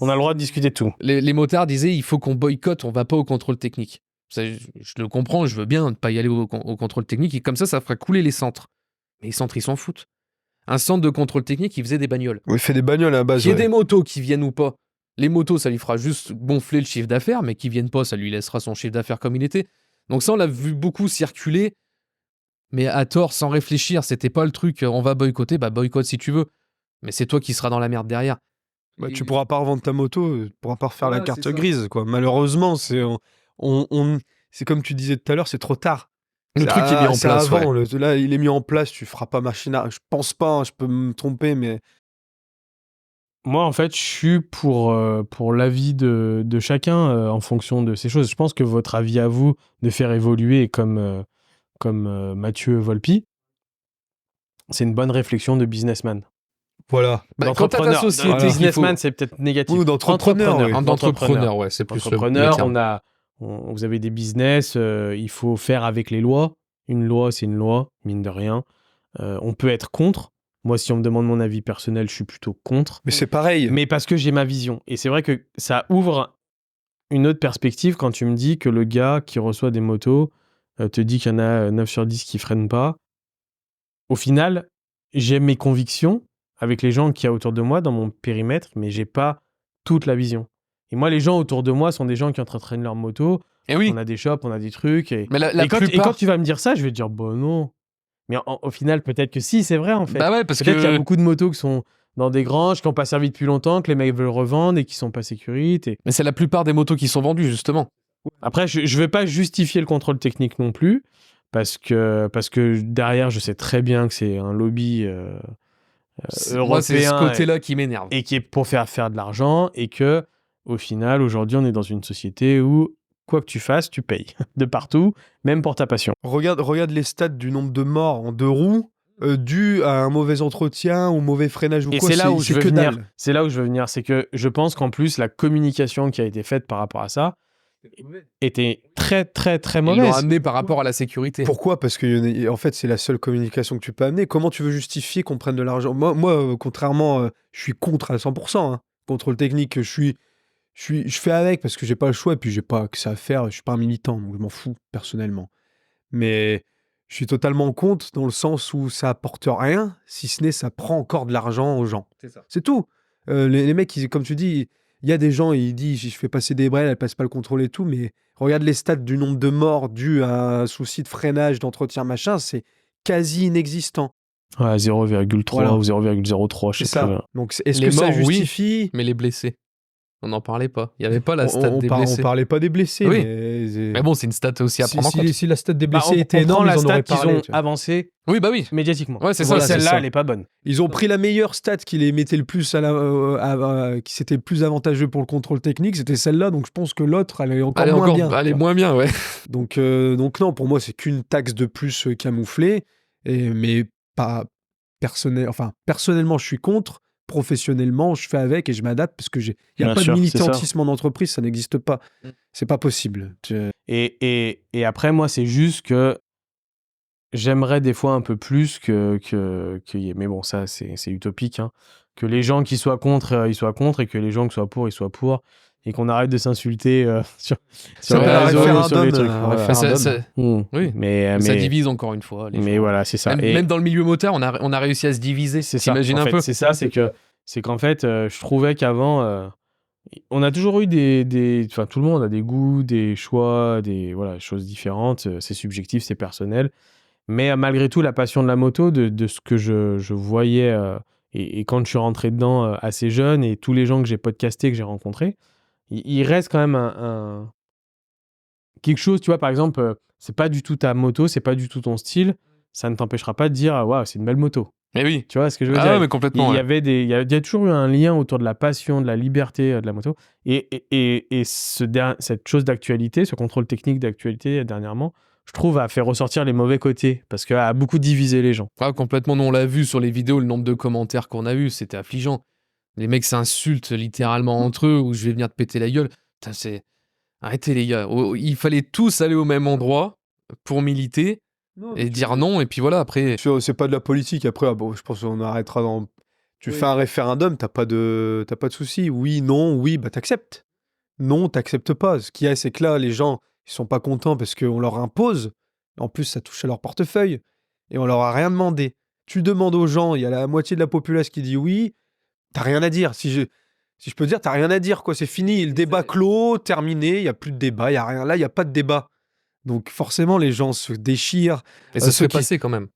B: On a le droit de discuter de tout.
C: Les motards disaient, il faut qu'on boycotte, on va pas au contrôle technique. Ça, je le comprends, je veux bien ne pas y aller au contrôle technique, et comme ça fera couler les centres. Mais les centres, ils s'en foutent. Un centre de contrôle technique, il faisait des bagnoles.
D: Il fait des bagnoles à la base.
C: Qu'il y ait
D: ouais.
C: des motos qui viennent ou pas. Les motos, ça lui fera juste gonfler le chiffre d'affaires, mais qui viennent pas, ça lui laissera son chiffre d'affaires comme il était. Donc ça, on l'a vu beaucoup circuler, mais à tort, sans réfléchir. C'était pas le truc, on va boycotter, bah boycotte si tu veux. Mais c'est toi qui seras dans la merde derrière.
D: Bah, tu pourras pas revendre ta moto, tu pourras pas refaire
C: Voilà,
D: la carte
C: c'est ça.
D: grise, quoi. Malheureusement, c'est comme tu disais tout à l'heure, c'est trop tard.
C: Le
D: C'est
C: truc est mis en
D: c'est
C: place,
D: avant. Là, il est mis en place. Tu feras pas machine à. Je pense pas. Hein, je peux me tromper, mais
B: Moi, en fait, je suis pour l'avis de chacun en fonction de ces choses. Je pense que votre avis à vous de faire évoluer est comme Mathieu Volpi, c'est une bonne réflexion de businessman.
D: voilà.
C: Bah, quand t'as ta
B: D'entrepreneur.
C: société, qu'il faut-
B: Businessman, c'est peut-être négatif.
D: Ou d'entrepreneur, oui.
C: D'entrepreneur, ouais, c'est plus le
B: Entrepreneur,
C: terme.
B: vous avez des business, il faut faire avec les lois. Une loi, c'est une loi, mine de rien. On peut être contre. Moi, si on me demande mon avis personnel, je suis plutôt contre.
D: Mais c'est pareil.
B: Mais parce que j'ai ma vision. Et c'est vrai que ça ouvre une autre perspective quand tu me dis que le gars qui reçoit des motos te dit qu'il y en a 9 sur 10 qui freinent pas. Au final, j'ai mes convictions avec les gens qu'il y a autour de moi dans mon périmètre, mais j'ai pas toute la vision. Et moi, les gens autour de moi sont des gens qui entretiennent leur moto.
C: Et oui,
B: On a des shops, on a des trucs. Et,
C: mais la
B: et quand
C: plupart...
B: tu vas me dire ça, je vais te dire, bon, non. Mais au final, peut-être que si, c'est vrai, en fait.
C: Bah ouais, parce
B: Peut-être qu'il y a
C: que...
B: beaucoup de motos qui sont dans des granges, qui n'ont pas servi depuis longtemps, que les mecs veulent revendre et qui sont pas sécurité.
C: Mais c'est la plupart des motos qui sont vendues, justement.
B: Après, je ne vais pas justifier le contrôle technique non plus, parce que derrière, je sais très bien que c'est un lobby
C: Moi, c'est ce
B: européen
C: côté-là qui m'énerve.
B: et qui est pour faire de l'argent, et que au final, aujourd'hui, on est dans une société où, quoi que tu fasses, tu payes de partout, même pour ta passion.
D: Regarde les stats du nombre de morts en 2 roues dû à un mauvais entretien ou mauvais freinage ou
B: Et
D: quoi.
B: c'est là où je veux
D: que
B: venir.
D: dalle.
B: C'est là où je veux venir. C'est que je pense qu'en plus, la communication qui a été faite par rapport à ça était très, très, très
C: Ils l'ont
B: mauvaise.
C: amené par rapport à la sécurité.
D: Pourquoi? Parce que en fait, c'est la seule communication que tu peux amener. Comment tu veux justifier qu'on prenne de l'argent? Moi, contrairement, je suis contre à 100%. Hein. Contrôle technique, je fais avec parce que j'ai pas le choix et puis j'ai pas que ça à faire. Je suis pas un militant, donc je m'en fous personnellement. Mais je suis totalement contre dans le sens où ça apporte rien, si ce n'est ça prend encore de l'argent aux gens.
C: C'est ça.
D: C'est tout. Les mecs, comme tu dis, il y a des gens, ils disent je fais passer des brels, elles passent pas le contrôle et tout, mais regarde les stats du nombre de morts dus à un souci de freinage, d'entretien, machin, c'est quasi inexistant.
B: Ouais, 0,3
D: Voilà.
B: ou 0,03, je
D: C'est
B: sais plus.
D: ça. Donc est-ce
C: Les
D: que ça
C: morts, oui.
D: justifie
C: Mais les blessés, on n'en parlait pas. Il n'y avait pas la stat des
D: on
C: blessés.
D: parlait pas des blessés,
C: Oui.
D: mais
C: Mais bon, c'est une stat aussi à prendre en compte.
D: si la stat des
B: Bah,
D: blessés était
B: on
D: énorme,
B: prend la
D: ils en
B: stat
D: auraient
B: qu'ils
D: parlé.
B: ont
D: tu vois.
B: avancé
C: Oui, bah oui.
B: médiatiquement.
C: Ouais, c'est ça,
B: Voilà,
C: c'est
B: celle-là,
C: ça.
B: elle est pas bonne.
D: Ils ont pris la meilleure stat qui les mettait le plus qui c'était le plus avantageux pour le contrôle technique, c'était celle-là. Donc je pense que l'autre, elle est encore
C: Elle est
D: moins
C: encore,
D: bien.
C: elle est moins bien, ouais.
D: Donc non, pour moi, c'est qu'une taxe de plus camouflée, mais pas personnel. Enfin, personnellement, je suis contre. Professionnellement, je fais avec et je m'adapte parce que il y a
B: Bien
D: pas
B: sûr,
D: de
B: c'est ça.
D: militantisme en entreprise, ça n'existe pas. C'est pas possible.
B: Et après, moi, c'est juste que j'aimerais des fois un peu plus qu'il y ait... Mais bon, ça, c'est utopique. Hein. Que les gens qui soient contre, ils soient contre, et que les gens qui soient pour, ils soient pour. et qu'on arrête de s'insulter sur
C: C'est
B: les
C: vrai,
B: réseaux,
C: référendum,
B: sur les trucs.
D: référendum.
B: Voilà.
C: Ça- oui.
B: Mais
C: Ça divise encore une fois. Les
B: mais
C: gens.
B: voilà, c'est ça.
C: Même,
B: Et
C: même dans le milieu moteur, on a réussi à se diviser.
B: c'est ça.
C: T'imagines
B: En
C: un
B: fait,
C: peu
B: c'est qu'en fait, je trouvais qu'avant, on a toujours eu enfin, tout le monde a des goûts, des choix, voilà, choses différentes. C'est subjectif, c'est personnel. Mais malgré tout, la passion de la moto, de ce que je voyais, et quand je suis rentré dedans assez jeune, et tous les gens que j'ai podcastés, que j'ai rencontrés, il reste quand même quelque chose, tu vois, par exemple, c'est pas du tout ta moto, c'est pas du tout ton style, ça ne t'empêchera pas de dire, ah, waouh, c'est une belle moto.
C: Mais oui.
B: Tu vois ce que je veux
C: Ah
B: dire?
C: ouais, mais complètement.
B: Il y
C: ouais.
B: avait il y a toujours eu un lien autour de la passion, de la liberté de la moto. Et cette chose d'actualité, ce contrôle technique d'actualité dernièrement, je trouve, a fait ressortir les mauvais côtés parce qu'elle a beaucoup divisé les gens.
C: Ah, complètement. Nous, on l'a vu sur les vidéos, le nombre de commentaires qu'on a eu, c'était affligeant. Les mecs s'insultent littéralement entre eux, ou je vais venir te péter la gueule. Putain, arrêtez les gars. Il fallait tous aller au même endroit pour militer et dire non, et puis voilà, après.
D: C'est pas de la politique. Après, bon, je pense qu'on arrêtera dans. Tu fais un référendum, t'as pas de souci. Oui, non, oui, bah t'acceptes. Non, t'acceptes pas. Ce qu'il y a, c'est que là, les gens, ils sont pas contents parce qu'on leur impose. En plus, ça touche à leur portefeuille et on leur a rien demandé. Tu demandes aux gens, il y a la moitié de la populace qui dit oui, t'as rien à dire. Si je peux dire, t'as rien à dire, quoi. C'est fini. Le débat clos, terminé. Il y a plus de débat. Il y a rien. Là, il y a pas de débat. Donc forcément, les gens se déchirent.
C: Et ça
D: ceux
C: serait
D: qui-
C: passé quand même.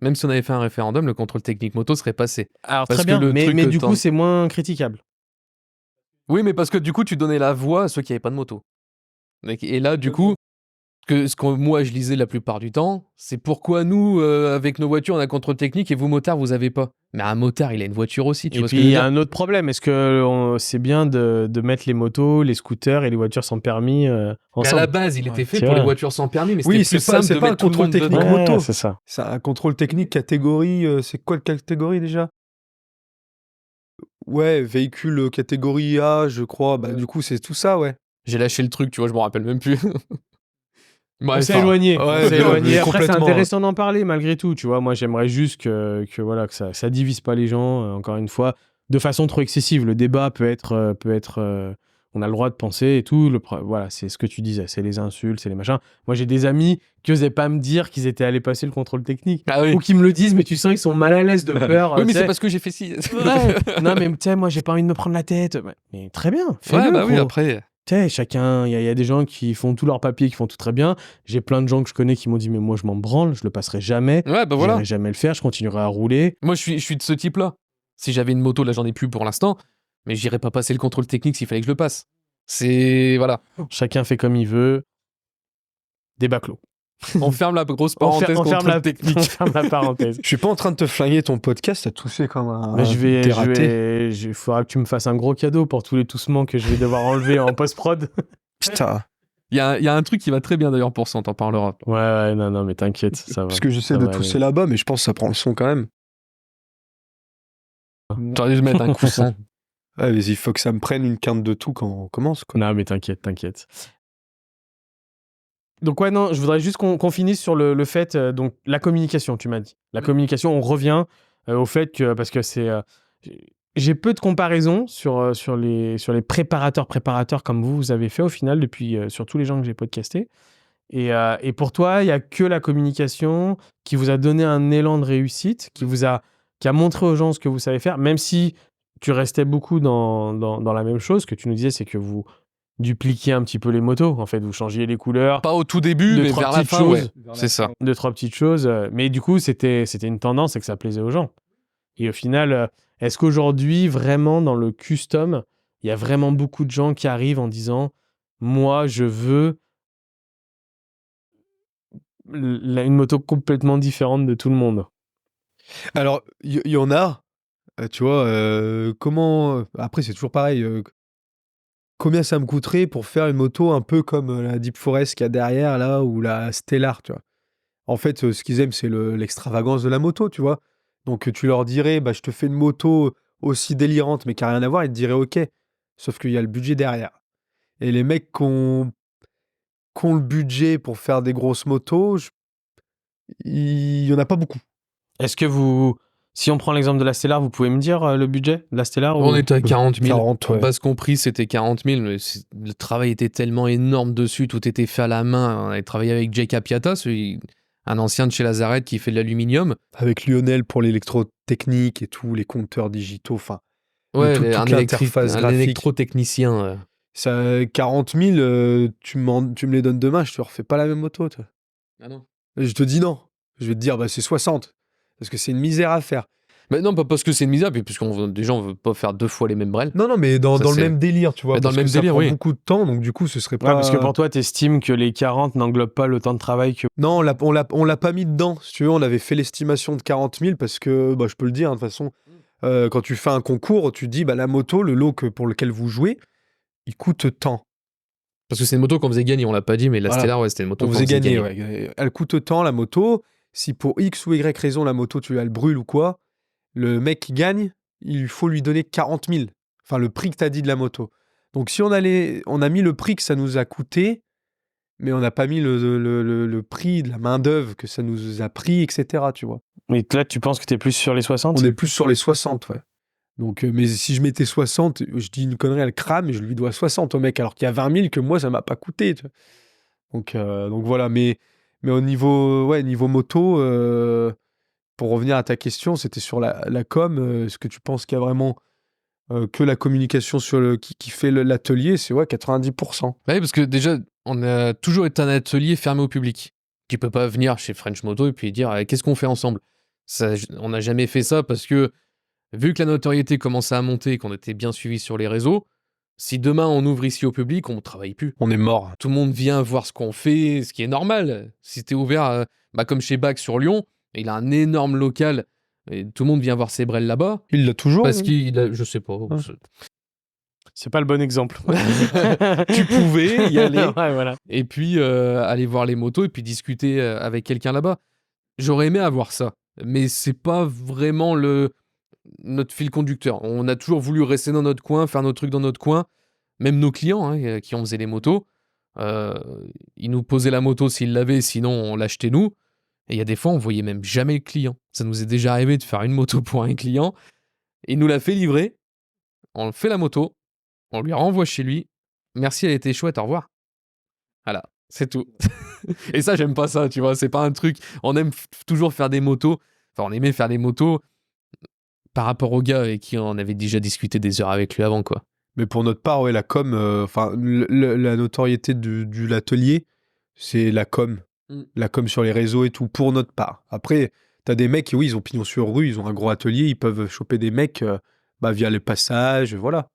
C: Même si on avait fait un référendum, le contrôle technique moto serait passé.
B: Alors
C: Parce
B: très
C: que
B: bien,
C: le truc
B: mais
C: que
B: du
C: t'en-
B: coup, c'est moins critiquable.
C: Oui, mais parce que du coup, tu donnais la voix à ceux qui n'avaient pas de moto. Et là, du coup, ce que moi je lisais la plupart du temps, c'est pourquoi nous, avec nos voitures, on a contrôle technique et vous, motards, vous avez pas. Mais un motard, il a une voiture aussi, tu
B: Et
C: vois ce
B: puis
C: que je
B: il
C: veux
B: y a
C: dire?
B: un autre problème. Est-ce que c'est bien de mettre les motos, les scooters et les voitures sans permis
C: Mais à la
B: ensemble?
C: base, il était fait
B: tu
C: pour les
B: vois.
C: voitures sans permis, mais
D: Oui,
C: c'était plus
D: c'est pas-
C: simple
D: c'est
C: de
D: pas un
C: mettre tout le
D: contrôle
C: monde
D: technique
C: dedans.
D: moto.
B: C'est ça.
D: C'est un contrôle technique catégorie. C'est quoi le catégorie déjà? Ouais, véhicule catégorie A, je crois. Bah, du coup, c'est tout ça, ouais.
C: J'ai lâché le truc, tu vois, je me rappelle même plus.
B: On
C: Bref,
B: s'est éloigné.
D: ouais,
B: On s'est
D: mais
B: éloigné. Après, c'est
D: complètement.
B: intéressant d'en parler malgré tout. Tu vois, moi, j'aimerais juste que voilà, que ça divise pas les gens. Encore une fois, de façon trop excessive. Le débat peut être, on a le droit de penser et tout. Voilà, c'est ce que tu disais. C'est les insultes, c'est les machins. Moi, j'ai des amis qui osaient pas me dire qu'ils étaient allés passer le contrôle technique.
C: Ah oui.
B: Ou qui me le disent, mais tu sens ils sont mal à l'aise de peur.
C: Oui, mais
B: tu
C: c'est
B: sais.
C: parce que j'ai fait ci.
B: Ouais. Non, mais tu sais, moi, j'ai pas envie de me prendre la tête. Mais très bien, fais-le.
C: Ouais, bah oui,
B: gros.
C: après.
B: Tu sais, chacun, il y a des gens qui font tous leurs papiers, qui font tout très bien. J'ai plein de gens que je connais qui m'ont dit, mais moi, je m'en branle, je le passerai jamais.
C: Ouais, bah voilà.
B: J'irai jamais le faire, je continuerai à rouler.
C: Moi, je suis de ce type-là. Si j'avais une moto, là, j'en ai plus pour l'instant, mais j'irais pas passer le contrôle technique s'il fallait que je le passe. C'est. Voilà.
B: Chacun fait comme il veut. Débat clos.
C: On ferme la grosse
B: On
C: parenthèse
B: ferme
C: contrôle
B: la
C: technique.
B: on ferme la parenthèse.
D: Je suis pas en train de te flinguer ton podcast, t'as toussé comme un.
B: Mais
D: t'es raté.
B: il faudra que tu me fasses un gros cadeau pour tous les toussements que je vais devoir enlever en post-prod.
D: Putain.
C: Il y a un truc qui va très bien d'ailleurs pour ça, on t'en parlera.
B: Ouais, non, mais t'inquiète, ça va.
D: Parce que j'essaie
B: ça
D: de
B: va
D: tousser
B: aller.
D: là-bas, mais je pense que ça prend le son quand même.
C: T'aurais dû mettre un coussin.
D: Ouais, mais il faut que ça me prenne une quinte de tout quand on commence, quoi.
B: Non, mais t'inquiète. Donc ouais, non, je voudrais juste qu'on finisse sur le fait, donc la communication, tu m'as dit. La communication, on revient au fait que, parce que c'est... j'ai peu de comparaisons sur les préparateurs comme vous avez fait au final, depuis sur tous les gens que j'ai podcastés. Et pour toi, il n'y a que la communication qui vous a donné un élan de réussite, qui a montré aux gens ce que vous savez faire, même si tu restais beaucoup dans la même chose. Ce que tu nous disais, c'est que vous dupliquiez un petit peu les motos. En fait, vous changiez les couleurs,
C: Pas au tout début,
B: Deux,
C: mais
B: trois
C: vers la
B: petites
C: fin, ouais.
B: choses.
C: C'est ça.
B: 2-3 petites choses. Mais du coup, c'était une tendance et que ça plaisait aux gens. Et au final, est-ce qu'aujourd'hui, vraiment, dans le custom, il y a vraiment beaucoup de gens qui arrivent en disant « Moi, je veux une moto complètement différente de tout le monde. »
D: Alors, il y en a, tu vois, comment. Après, c'est toujours pareil. Combien ça me coûterait pour faire une moto un peu comme la Deep Forest qu'il y a derrière, là, ou la Stellar, tu vois. En fait, ce qu'ils aiment, c'est l'extravagance de la moto, tu vois. Donc, tu leur dirais, bah, je te fais une moto aussi délirante, mais qui n'a rien à voir, ils te diraient, OK. Sauf qu'il y a le budget derrière. Et les mecs qui ont le budget pour faire des grosses motos, il y en a pas beaucoup.
B: Est-ce que vous Si on prend l'exemple de la Stellar, vous pouvez me dire le budget de la Stellar
C: On était à 40 000.
D: 40, ouais.
C: Base compris, c'était 40 000. Mais le travail était tellement énorme dessus. Tout était fait à la main. On avait travaillé avec Jake Appiata, un ancien de chez Lazaret qui fait de l'aluminium.
D: Avec Lionel pour l'électrotechnique et tout, les compteurs digitaux, enfin,
C: Ouais,
D: toute l'interface
C: un
D: graphique.
C: électrotechnicien.
D: Ça, 40 000, tu me les donnes demain, je te refais pas la même moto, toi.
C: Ah non.
D: Je te dis non. Je vais te dire, bah, c'est 60. Parce que c'est une misère à faire.
C: Mais non, pas parce que c'est une misère, puis déjà, on veut pas faire 2 fois les mêmes brels.
D: Non, mais dans le même délire, tu vois.
C: Mais dans
D: parce
C: le même
D: que ça
C: délire,
D: prend
C: oui.
D: beaucoup de temps, donc du coup, ce serait pas.
B: Ouais, parce que pour toi, t'estimes que les 40 n'englobent pas le temps de travail que.
D: Non, on l'a pas mis dedans. Si tu veux, on avait fait l'estimation de 40 000 parce que, bah, je peux le dire, hein, de toute façon, quand tu fais un concours, tu dis, bah, la moto, le lot pour lequel vous jouez, il coûte tant.
C: Parce que c'est une moto qu'on faisait gagner, on l'a pas dit, mais la
D: Voilà.
C: Stellar, ouais, c'était une moto
D: On
C: qu'on
D: faisait
C: faisait
D: gagner,
C: gagner.
D: ouais. Elle coûte tant, la moto. Si pour X ou Y raison, la moto, tu la brûles ou quoi, le mec qui gagne, il faut lui donner 40 000. Enfin, le prix que t'as dit de la moto. Donc, si on a mis le prix que ça nous a coûté, mais on n'a pas mis le prix de la main-d'œuvre que ça nous a pris, etc. Tu vois.
B: Mais là, tu penses que t'es plus sur les 60
D: On est plus sur les 60, ouais. Donc, mais si je mettais 60, je dis une connerie, elle crame et je lui dois 60 au mec, alors qu'il y a 20 000 que moi, ça m'a pas coûté. Tu vois. Donc voilà, mais au niveau moto, pour revenir à ta question, c'était sur la com. Est-ce que tu penses qu'il y a vraiment que la communication qui fait l'atelier? C'est 90%.
C: Oui, parce que déjà, on a toujours été un atelier fermé au public. Tu peux pas venir chez French Moto et puis dire qu'est-ce qu'on fait ensemble. On n'a jamais fait ça parce que vu que la notoriété commençait à monter et qu'on était bien suivi sur les réseaux, si demain on ouvre ici au public, on ne travaille plus.
D: On est mort.
C: Tout le monde vient voir ce qu'on fait, ce qui est normal. Si t'es ouvert, comme chez Bac sur Lyon, il a un énorme local et tout le monde vient voir ses brels là-bas.
D: Il l'a toujours.
C: Parce qu'il a, je sais pas.
D: Ouais.
B: C'est pas le bon exemple.
C: Tu pouvais y aller.
B: Ouais, voilà.
C: Et puis aller voir les motos et puis discuter avec quelqu'un là-bas. J'aurais aimé avoir ça, mais c'est pas vraiment notre fil conducteur. On a toujours voulu rester dans notre coin, faire nos trucs dans notre coin. Même nos clients qui en faisaient les motos, ils nous posaient la moto s'ils l'avaient, sinon on l'achetait nous. Et il y a des fois, on voyait même jamais le client. Ça nous est déjà arrivé de faire une moto pour un client. Il nous l'a fait livrer, on fait la moto, on lui renvoie chez lui. Merci, elle était chouette, au revoir. Voilà, c'est tout. Et ça, j'aime pas ça, tu vois. C'est pas un truc. On aime toujours faire des motos. Enfin, on aimait faire des motos par rapport au gars avec qui on avait déjà discuté des heures avec lui avant, quoi.
D: Mais pour notre part, ouais, la com, la notoriété de l'atelier, c'est la com. La com sur les réseaux et tout, pour notre part. Après, t'as des mecs qui, oui, ils ont pignon sur rue, ils ont un gros atelier, ils peuvent choper des mecs via les passages, voilà.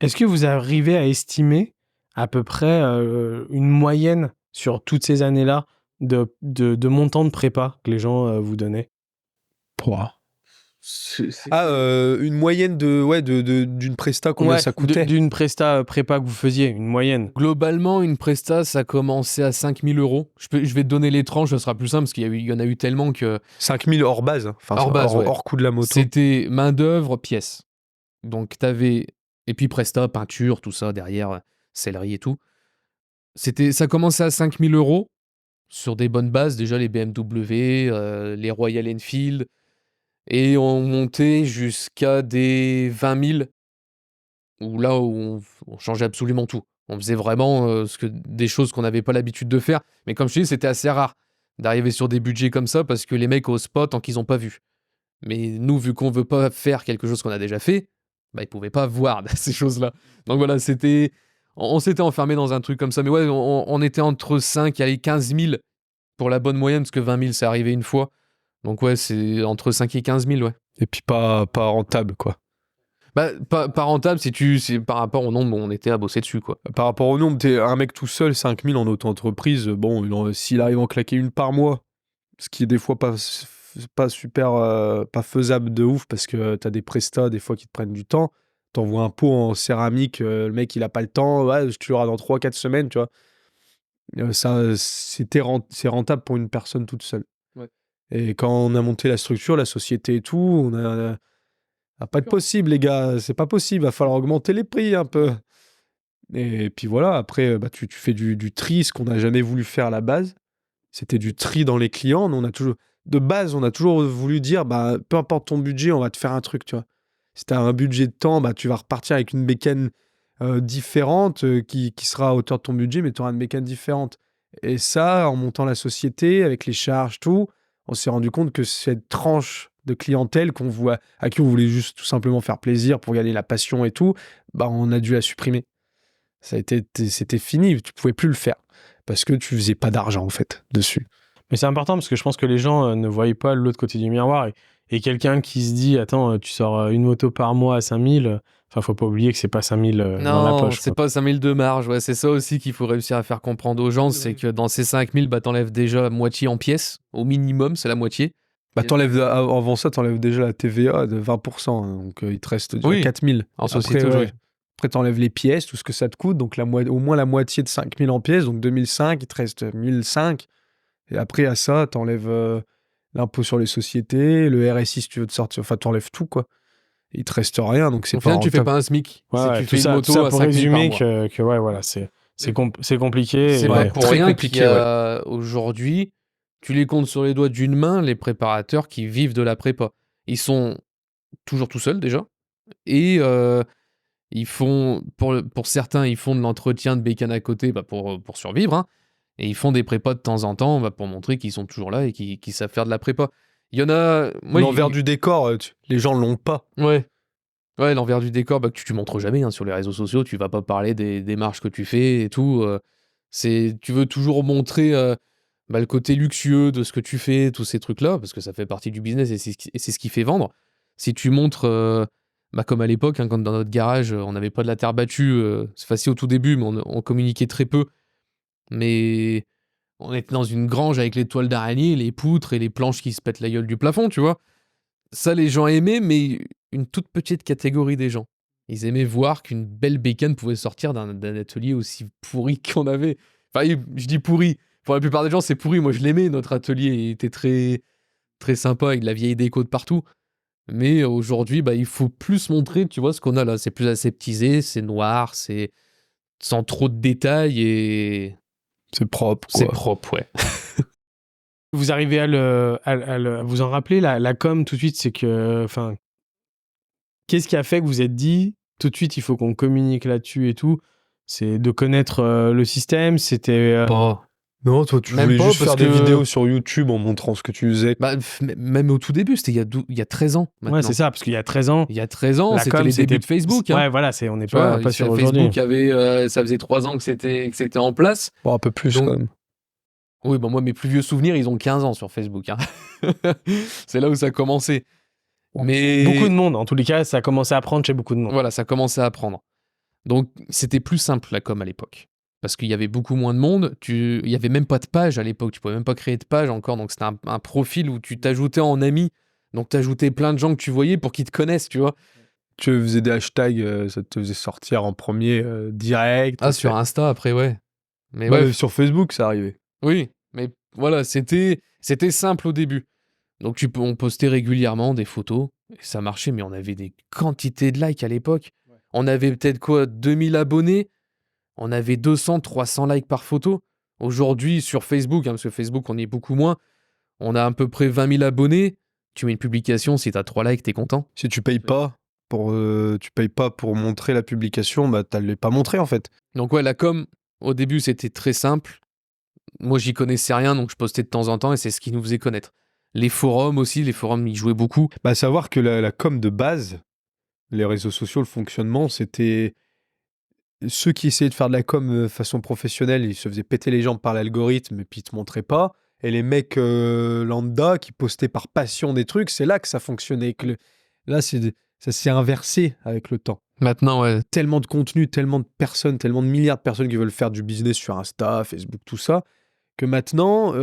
B: Est-ce que vous arrivez à estimer à peu près une moyenne sur toutes ces années-là de montant de prépa que les gens vous donnaient?
D: Une moyenne d'une presta, combien ça coûtait?
B: D'une presta prépa que vous faisiez, une moyenne.
C: Globalement, une presta, ça commençait à 5 000 €. Je vais te donner les tranches, ça sera plus simple, parce qu'il y en a eu tellement que...
D: 5 000 hors base, hein. Enfin,
C: ouais.
D: hors coût de la moto.
C: C'était main-d'œuvre, pièces. Donc, t'avais... Et puis presta, peinture, tout ça, derrière, sellerie et tout. Ça commençait à 5 000 € sur des bonnes bases, déjà les BMW, les Royal Enfield, et on montait jusqu'à des 20 000, où là, on changeait absolument tout. On faisait vraiment des choses qu'on n'avait pas l'habitude de faire. Mais comme je te dis, c'était assez rare d'arriver sur des budgets comme ça, parce que les mecs osent pas tant qu'ils n'ont pas vu. Mais nous, vu qu'on veut pas faire quelque chose qu'on a déjà fait, ils pouvaient pas voir ces choses-là. Donc voilà, on s'était enfermé dans un truc comme ça. Mais ouais, on était entre 5 et 15 000 pour la bonne moyenne, parce que 20 000, c'est arrivé une fois. Donc ouais, c'est entre 5 et 15 000, ouais.
D: Et puis pas rentable, quoi.
C: Pas rentable c'est par rapport au nombre où on était à bosser dessus, quoi.
D: Par rapport au nombre, t'es un mec tout seul, 5 000 en auto-entreprise, bon, s'il arrive à en claquer une par mois, ce qui est des fois pas super, pas faisable de ouf, parce que t'as des prestats, des fois, qui te prennent du temps. T'envoies un pot en céramique, le mec, il a pas le temps, ouais, tu l'auras dans 3-4 semaines, tu vois. C'est rentable pour une personne toute seule.
C: Ouais.
D: Et quand on a monté la structure, la société et tout, on a pas de possible, les gars, c'est pas possible, va falloir augmenter les prix un peu. Et puis voilà, après, tu fais du tri, ce qu'on n'a jamais voulu faire à la base. C'était du tri dans les clients. Nous, on a toujours... de base, on a toujours voulu dire, bah, peu importe ton budget, on va te faire un truc, tu vois. Si tu as un budget de temps, bah, tu vas repartir avec une bécane différente qui sera à hauteur de ton budget, mais tu auras une bécane différente. Et ça, en montant la société, avec les charges, tout, on s'est rendu compte que cette tranche de clientèle à qui on voulait juste tout simplement faire plaisir pour gagner la passion et tout, bah, on a dû la supprimer. C'était fini, tu pouvais plus le faire parce que tu faisais pas d'argent en fait dessus.
B: Mais c'est important parce que je pense que les gens ne voient pas l'autre côté du miroir. Et quelqu'un qui se dit, attends, tu sors une moto par mois à 5000, enfin, faut pas oublier que c'est pas 5000 dans la
C: Non,
B: poche.
C: c'est
B: quoi.
C: pas 5000 de marge. Ouais, c'est ça aussi qu'il faut réussir à faire comprendre aux gens. C'est que dans ces 5000, bah, t'enlèves déjà la moitié en pièces. Au minimum, c'est la moitié.
D: Bah, avant ça, t'enlèves déjà la TVA de 20%, hein, donc il te reste déjà
C: Oui,
D: 4000.
C: en société,
D: Après,
C: oui.
D: Après, t'enlèves les pièces, tout ce que ça te coûte, donc au moins la moitié de 5000 en pièces, donc 2005, il te reste 1005. Et après, à ça, t'enlèves l'impôt sur les sociétés, le RSI si tu veux te sortir, enfin, t'enlèves tout, quoi. Il te reste rien, donc c'est
C: Au
D: pas
C: final, tu fais
D: rentable.
C: pas un SMIC.
B: Ouais,
C: si
B: ouais,
C: tu
B: tout
C: fais une
B: ça
C: moto à
B: pour
C: 5000 par
B: résumer
C: mois.
B: que ouais, voilà, c'est compliqué.
C: C'est
B: et-
C: pas
D: Ouais,
C: pour
D: très
C: rien
D: compliqué,
C: qu'il y a aujourd'hui, tu les comptes sur les doigts d'une main, les préparateurs qui vivent de la prépa. Ils sont toujours tout seuls déjà. Et ils font, pour certains, ils font de l'entretien de bécane à côté bah, pour survivre. Hein. Et ils font des prépas de temps en temps bah, pour montrer qu'ils sont toujours là et qu'ils savent faire de la prépa. Il y en a. Moi,
D: L'envers du décor, les gens l'ont pas.
C: Ouais. Ouais, l'envers du décor, bah, que tu montres jamais hein, sur les réseaux sociaux. Tu vas pas parler des démarches que tu fais et tout. Tu veux toujours montrer bah, le côté luxueux de ce que tu fais, tous ces trucs-là, parce que ça fait partie du business et c'est ce qui fait vendre. Si tu montres, bah, comme à l'époque, hein, quand dans notre garage, on n'avait pas de la terre battue, c'est facile au tout début, mais on communiquait très peu. Mais on était dans une grange avec les toiles d'araignée, les poutres et les planches qui se pètent la gueule du plafond, tu vois. Ça, les gens aimaient, mais une toute petite catégorie des gens. Ils aimaient voir qu'une belle bécane pouvait sortir d'un atelier aussi pourri qu'on avait. Enfin, je dis pourri. Pour la plupart des gens, c'est pourri. Moi, je l'aimais, notre atelier. Il était très, très sympa avec de la vieille déco de partout. Mais aujourd'hui, bah, il faut plus montrer, tu vois, ce qu'on a là. C'est plus aseptisé, c'est noir, c'est sans trop de détails et
D: C'est propre,
C: c'est
D: quoi.
C: propre, ouais.
B: Vous arrivez à vous en rappeler, la com tout de suite, c'est que, enfin, qu'est-ce qui a fait que vous êtes dit, tout de suite, il faut qu'on communique là-dessus et tout? C'est de connaître le système, c'était...
C: Pas.
D: Non, toi, tu
C: Même
D: voulais
C: pas,
D: juste
C: parce
D: faire des
C: que-
D: vidéos sur YouTube en montrant ce que tu faisais.
C: Bah, même au tout début, c'était il y a 13 ans maintenant.
B: Ouais, c'est ça, parce qu'il y a 13 ans,
C: Il y a 13 ans,
B: la
C: c'était
B: com,
C: les débuts de Facebook. Hein.
B: Ouais, voilà, on n'est
C: Tu vois,
B: pas sur aujourd'hui.
C: Facebook ça faisait 3 ans que c'était en place.
D: Bon, un peu plus,
C: Donc-
D: quand même.
C: Oui, bon, moi, mes plus vieux souvenirs, ils ont 15 ans sur Facebook. Hein. C'est là où ça a commencé. Mais
B: Beaucoup de monde, en tous les cas, ça a commencé à prendre chez beaucoup de monde.
C: voilà, ça commençait à prendre. Donc, c'était plus simple, la com, à l'époque. Parce qu'il y avait beaucoup moins de monde. Il n'y avait même pas de page à l'époque. Tu pouvais même pas créer de page encore. Donc, c'était un profil où tu t'ajoutais en ami. Donc, t'ajoutais plein de gens que tu voyais pour qu'ils te connaissent, tu vois.
D: Tu faisais des hashtags, ça te faisait sortir en premier direct.
C: Ah, sur Insta, après, ouais. Mais
D: Ouais,
C: ouais,
D: sur Facebook, ça arrivait.
C: oui, mais voilà, c'était simple au début. Donc on postait régulièrement des photos, et ça marchait, mais on avait des quantités de likes à l'époque.
B: Ouais.
C: On avait peut-être quoi, 2000 abonnés, on avait 200, 300 likes par photo. Aujourd'hui, sur Facebook, hein, parce que Facebook, on y est beaucoup moins, on a à peu près 20 000 abonnés. Tu mets une publication, si t'as 3 likes, t'es content.
D: Si tu payes pas pour montrer la publication, bah t'allais pas montrer en fait.
C: Donc ouais, la com, au début, c'était très simple. Moi, j'y connaissais rien, donc je postais de temps en temps, et c'est ce qui nous faisait connaître. Les forums aussi, les forums, ils jouaient beaucoup.
D: Bah savoir que la com de base, les réseaux sociaux, le fonctionnement, c'était ceux qui essayaient de faire de la com de façon professionnelle, ils se faisaient péter les jambes par l'algorithme et puis ils te montraient pas. Et les mecs lambda qui postaient par passion des trucs, c'est là que ça fonctionnait. Là, ça s'est inversé avec le temps.
C: Maintenant, ouais,
D: Tellement de contenu, tellement de personnes, tellement de milliards de personnes qui veulent faire du business sur Insta, Facebook, tout ça, que maintenant,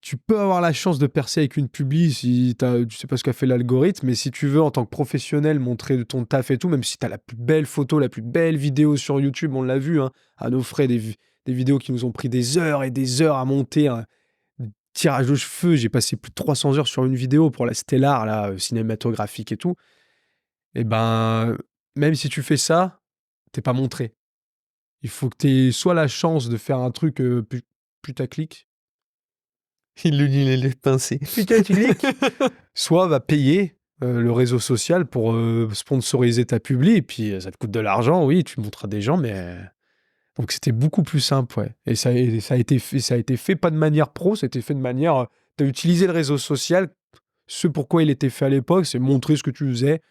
D: tu peux avoir la chance de percer avec une publi si tu sais pas ce qu'a fait l'algorithme, mais si tu veux, en tant que professionnel, montrer ton taf et tout, même si tu as la plus belle photo, la plus belle vidéo sur YouTube, on l'a vu, hein, à nos frais, des vidéos qui nous ont pris des heures et des heures à monter, un tirage de cheveux, j'ai passé plus de 300 heures sur une vidéo pour la Stellar, là, cinématographique et tout. Et ben, même si tu fais ça, t'es pas montré. Il faut que tu aies soit la chance de faire un truc putaclic,
C: Il lui les pincé.
D: Putain, tu dis soit va payer le réseau social pour sponsoriser ta publi, et puis ça te coûte de l'argent, oui, tu montres à des gens, mais... Donc c'était beaucoup plus simple, ouais. Et ça a été fait pas de manière pro, c'était fait de manière... Tu as utilisé le réseau social, ce pourquoi il était fait à l'époque, c'est montrer ce que tu faisais.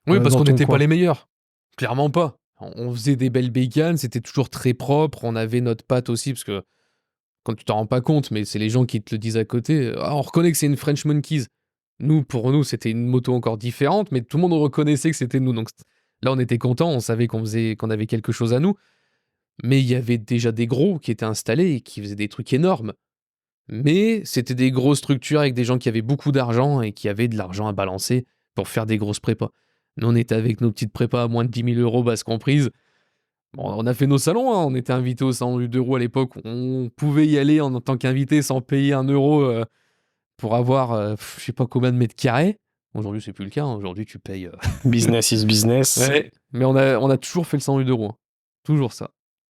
C: Oui, parce
D: dans
C: qu'on
D: ton
C: n'était
D: coin.
C: pas les meilleurs. Clairement pas. On faisait des belles bécanes, c'était toujours très propre, on avait notre patte aussi, parce que quand tu t'en rends pas compte, mais c'est les gens qui te le disent à côté, on reconnaît que c'est une French Monkeys. Pour nous, c'était une moto encore différente, mais tout le monde reconnaissait que c'était nous. Donc là, on était contents, on savait qu'on avait quelque chose à nous. Mais il y avait déjà des gros qui étaient installés et qui faisaient des trucs énormes. Mais c'était des grosses structures avec des gens qui avaient beaucoup d'argent et qui avaient de l'argent à balancer pour faire des grosses prépas. Nous, on était avec nos petites prépas à moins de 10 000 euros, basse comprise. Bon, on a fait nos salons, hein. On était invités au salon du 2 roues à l'époque. On pouvait y aller en tant qu'invité sans payer 1 euro pour avoir je sais pas combien de mètres carrés. Aujourd'hui, c'est plus le cas. Hein. Aujourd'hui, tu payes.
B: Business is business.
C: Ouais. Mais on a toujours fait le salon du 2 roues. Hein. Toujours ça.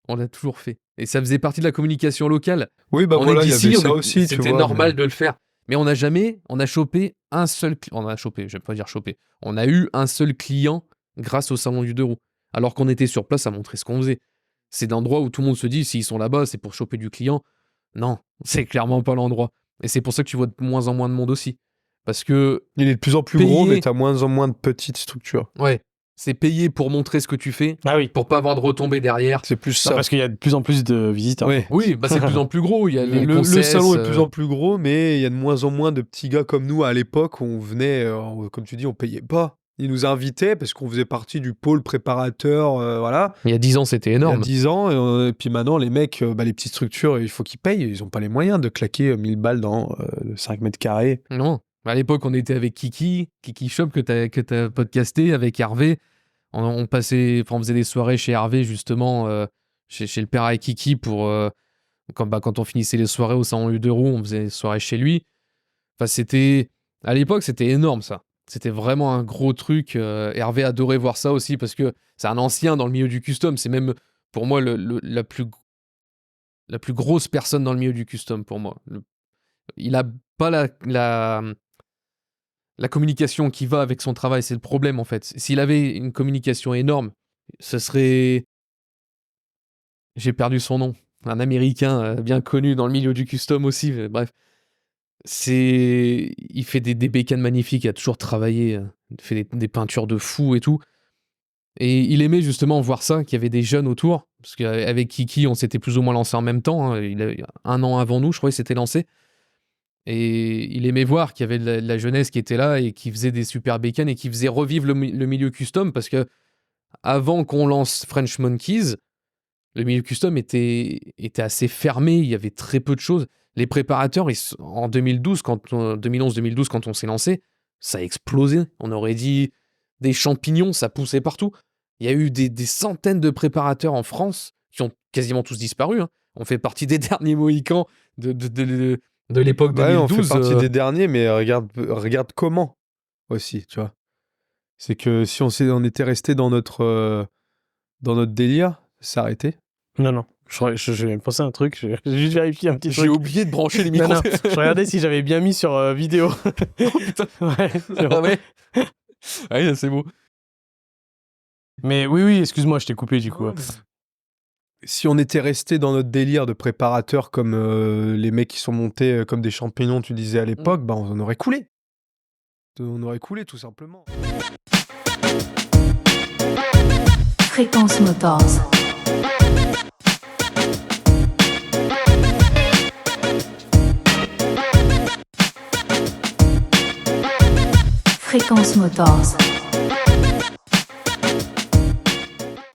C: On l'a toujours fait. Et ça faisait partie de la communication locale.
D: Oui, bah
C: On
D: voilà,
C: est
D: il y
C: d'ici,
D: avait ça aussi, tu
C: c'était
D: vois.
C: normal de le faire. Mais on a chopé un seul... On a chopé, je vais pas dire chopé. On a eu un seul client grâce au salon du 2 roues. Alors qu'on était sur place à montrer ce qu'on faisait. C'est d'endroits où tout le monde se dit, s'ils sont là-bas, c'est pour choper du client. Non, c'est clairement pas l'endroit. Et c'est pour ça que tu vois de moins en moins de monde aussi. Parce que...
D: Il est de plus en plus gros, mais t'as moins en moins de petites structures.
C: Ouais, c'est payé pour montrer ce que tu fais,
B: Ah oui.
C: pour pas avoir de retombées derrière.
D: C'est plus
B: Non,
D: ça.
B: parce qu'il y a de plus en plus de visiteurs.
D: Ouais.
C: Oui, bah c'est de plus en plus gros. Il y a les
D: Le
C: concesses,
D: salon est de plus en plus gros, mais il y a de moins en moins de petits gars comme nous à l'époque. On venait, comme tu dis, on payait pas. Ils nous invitaient parce qu'on faisait partie du pôle préparateur, voilà.
C: Il y a 10 ans, c'était
D: Il y a
C: énorme.
D: 10 ans, et puis maintenant, les mecs, les petites structures, il faut qu'ils payent. Ils n'ont pas les moyens de claquer 1000 balles dans 5 mètres carrés.
C: Non. À l'époque, on était avec Kiki Shop que t'as podcasté, avec Hervé. On faisait des soirées chez Hervé, justement, chez le père et Kiki, pour quand on finissait les soirées au salon du 2 roues, on faisait des soirées chez lui. Enfin, à l'époque, c'était énorme, ça. C'était vraiment un gros truc. Hervé adorait voir ça aussi, parce que c'est un ancien dans le milieu du custom. C'est même, pour moi, la plus grosse personne dans le milieu du custom, pour moi. Il a pas la communication qui va avec son travail, c'est le problème, en fait. S'il avait une communication énorme, ce serait... J'ai perdu son nom. Un Américain bien connu dans le milieu du custom aussi. Bref. Il fait des bécanes magnifiques, il a toujours travaillé, il fait des peintures de fou et tout. Et il aimait justement voir ça, qu'il y avait des jeunes autour. Parce qu'avec Kiki, on s'était plus ou moins lancé en même temps. Hein. Il a 1 an avant nous, je crois, il s'était lancé. Et il aimait voir qu'il y avait de la jeunesse qui était là et qui faisait des super bécanes et qui faisait revivre le milieu custom, parce que avant qu'on lance French Monkeys, le milieu custom était assez fermé, il y avait très peu de choses. Les préparateurs, en 2011-2012, quand on s'est lancé, ça a explosé. On aurait dit des champignons, ça poussait partout. Il y a eu des centaines de préparateurs en France qui ont quasiment tous disparu. Hein. On fait partie des derniers Mohicans de l'époque 2012.
D: On fait partie des derniers, mais regarde comment aussi, tu vois. C'est que si on était resté dans notre délire, ça s'arrêtait.
B: Non. Je pensé à un truc, j'ai juste vérifié un petit truc.
C: J'ai oublié de brancher les micros.
B: Non, je regardais si j'avais bien mis sur vidéo.
C: Oh putain.
B: Ouais, c'est bon.
C: Ah ouais. Ouais, c'est beau.
B: Mais oui, excuse-moi, je t'ai coupé du coup.
D: Si on était resté dans notre délire de préparateur comme les mecs qui sont montés comme des champignons, tu disais à l'époque, bah on aurait coulé. On aurait coulé tout simplement.
A: Fréquence Motors. Fréquence Motors.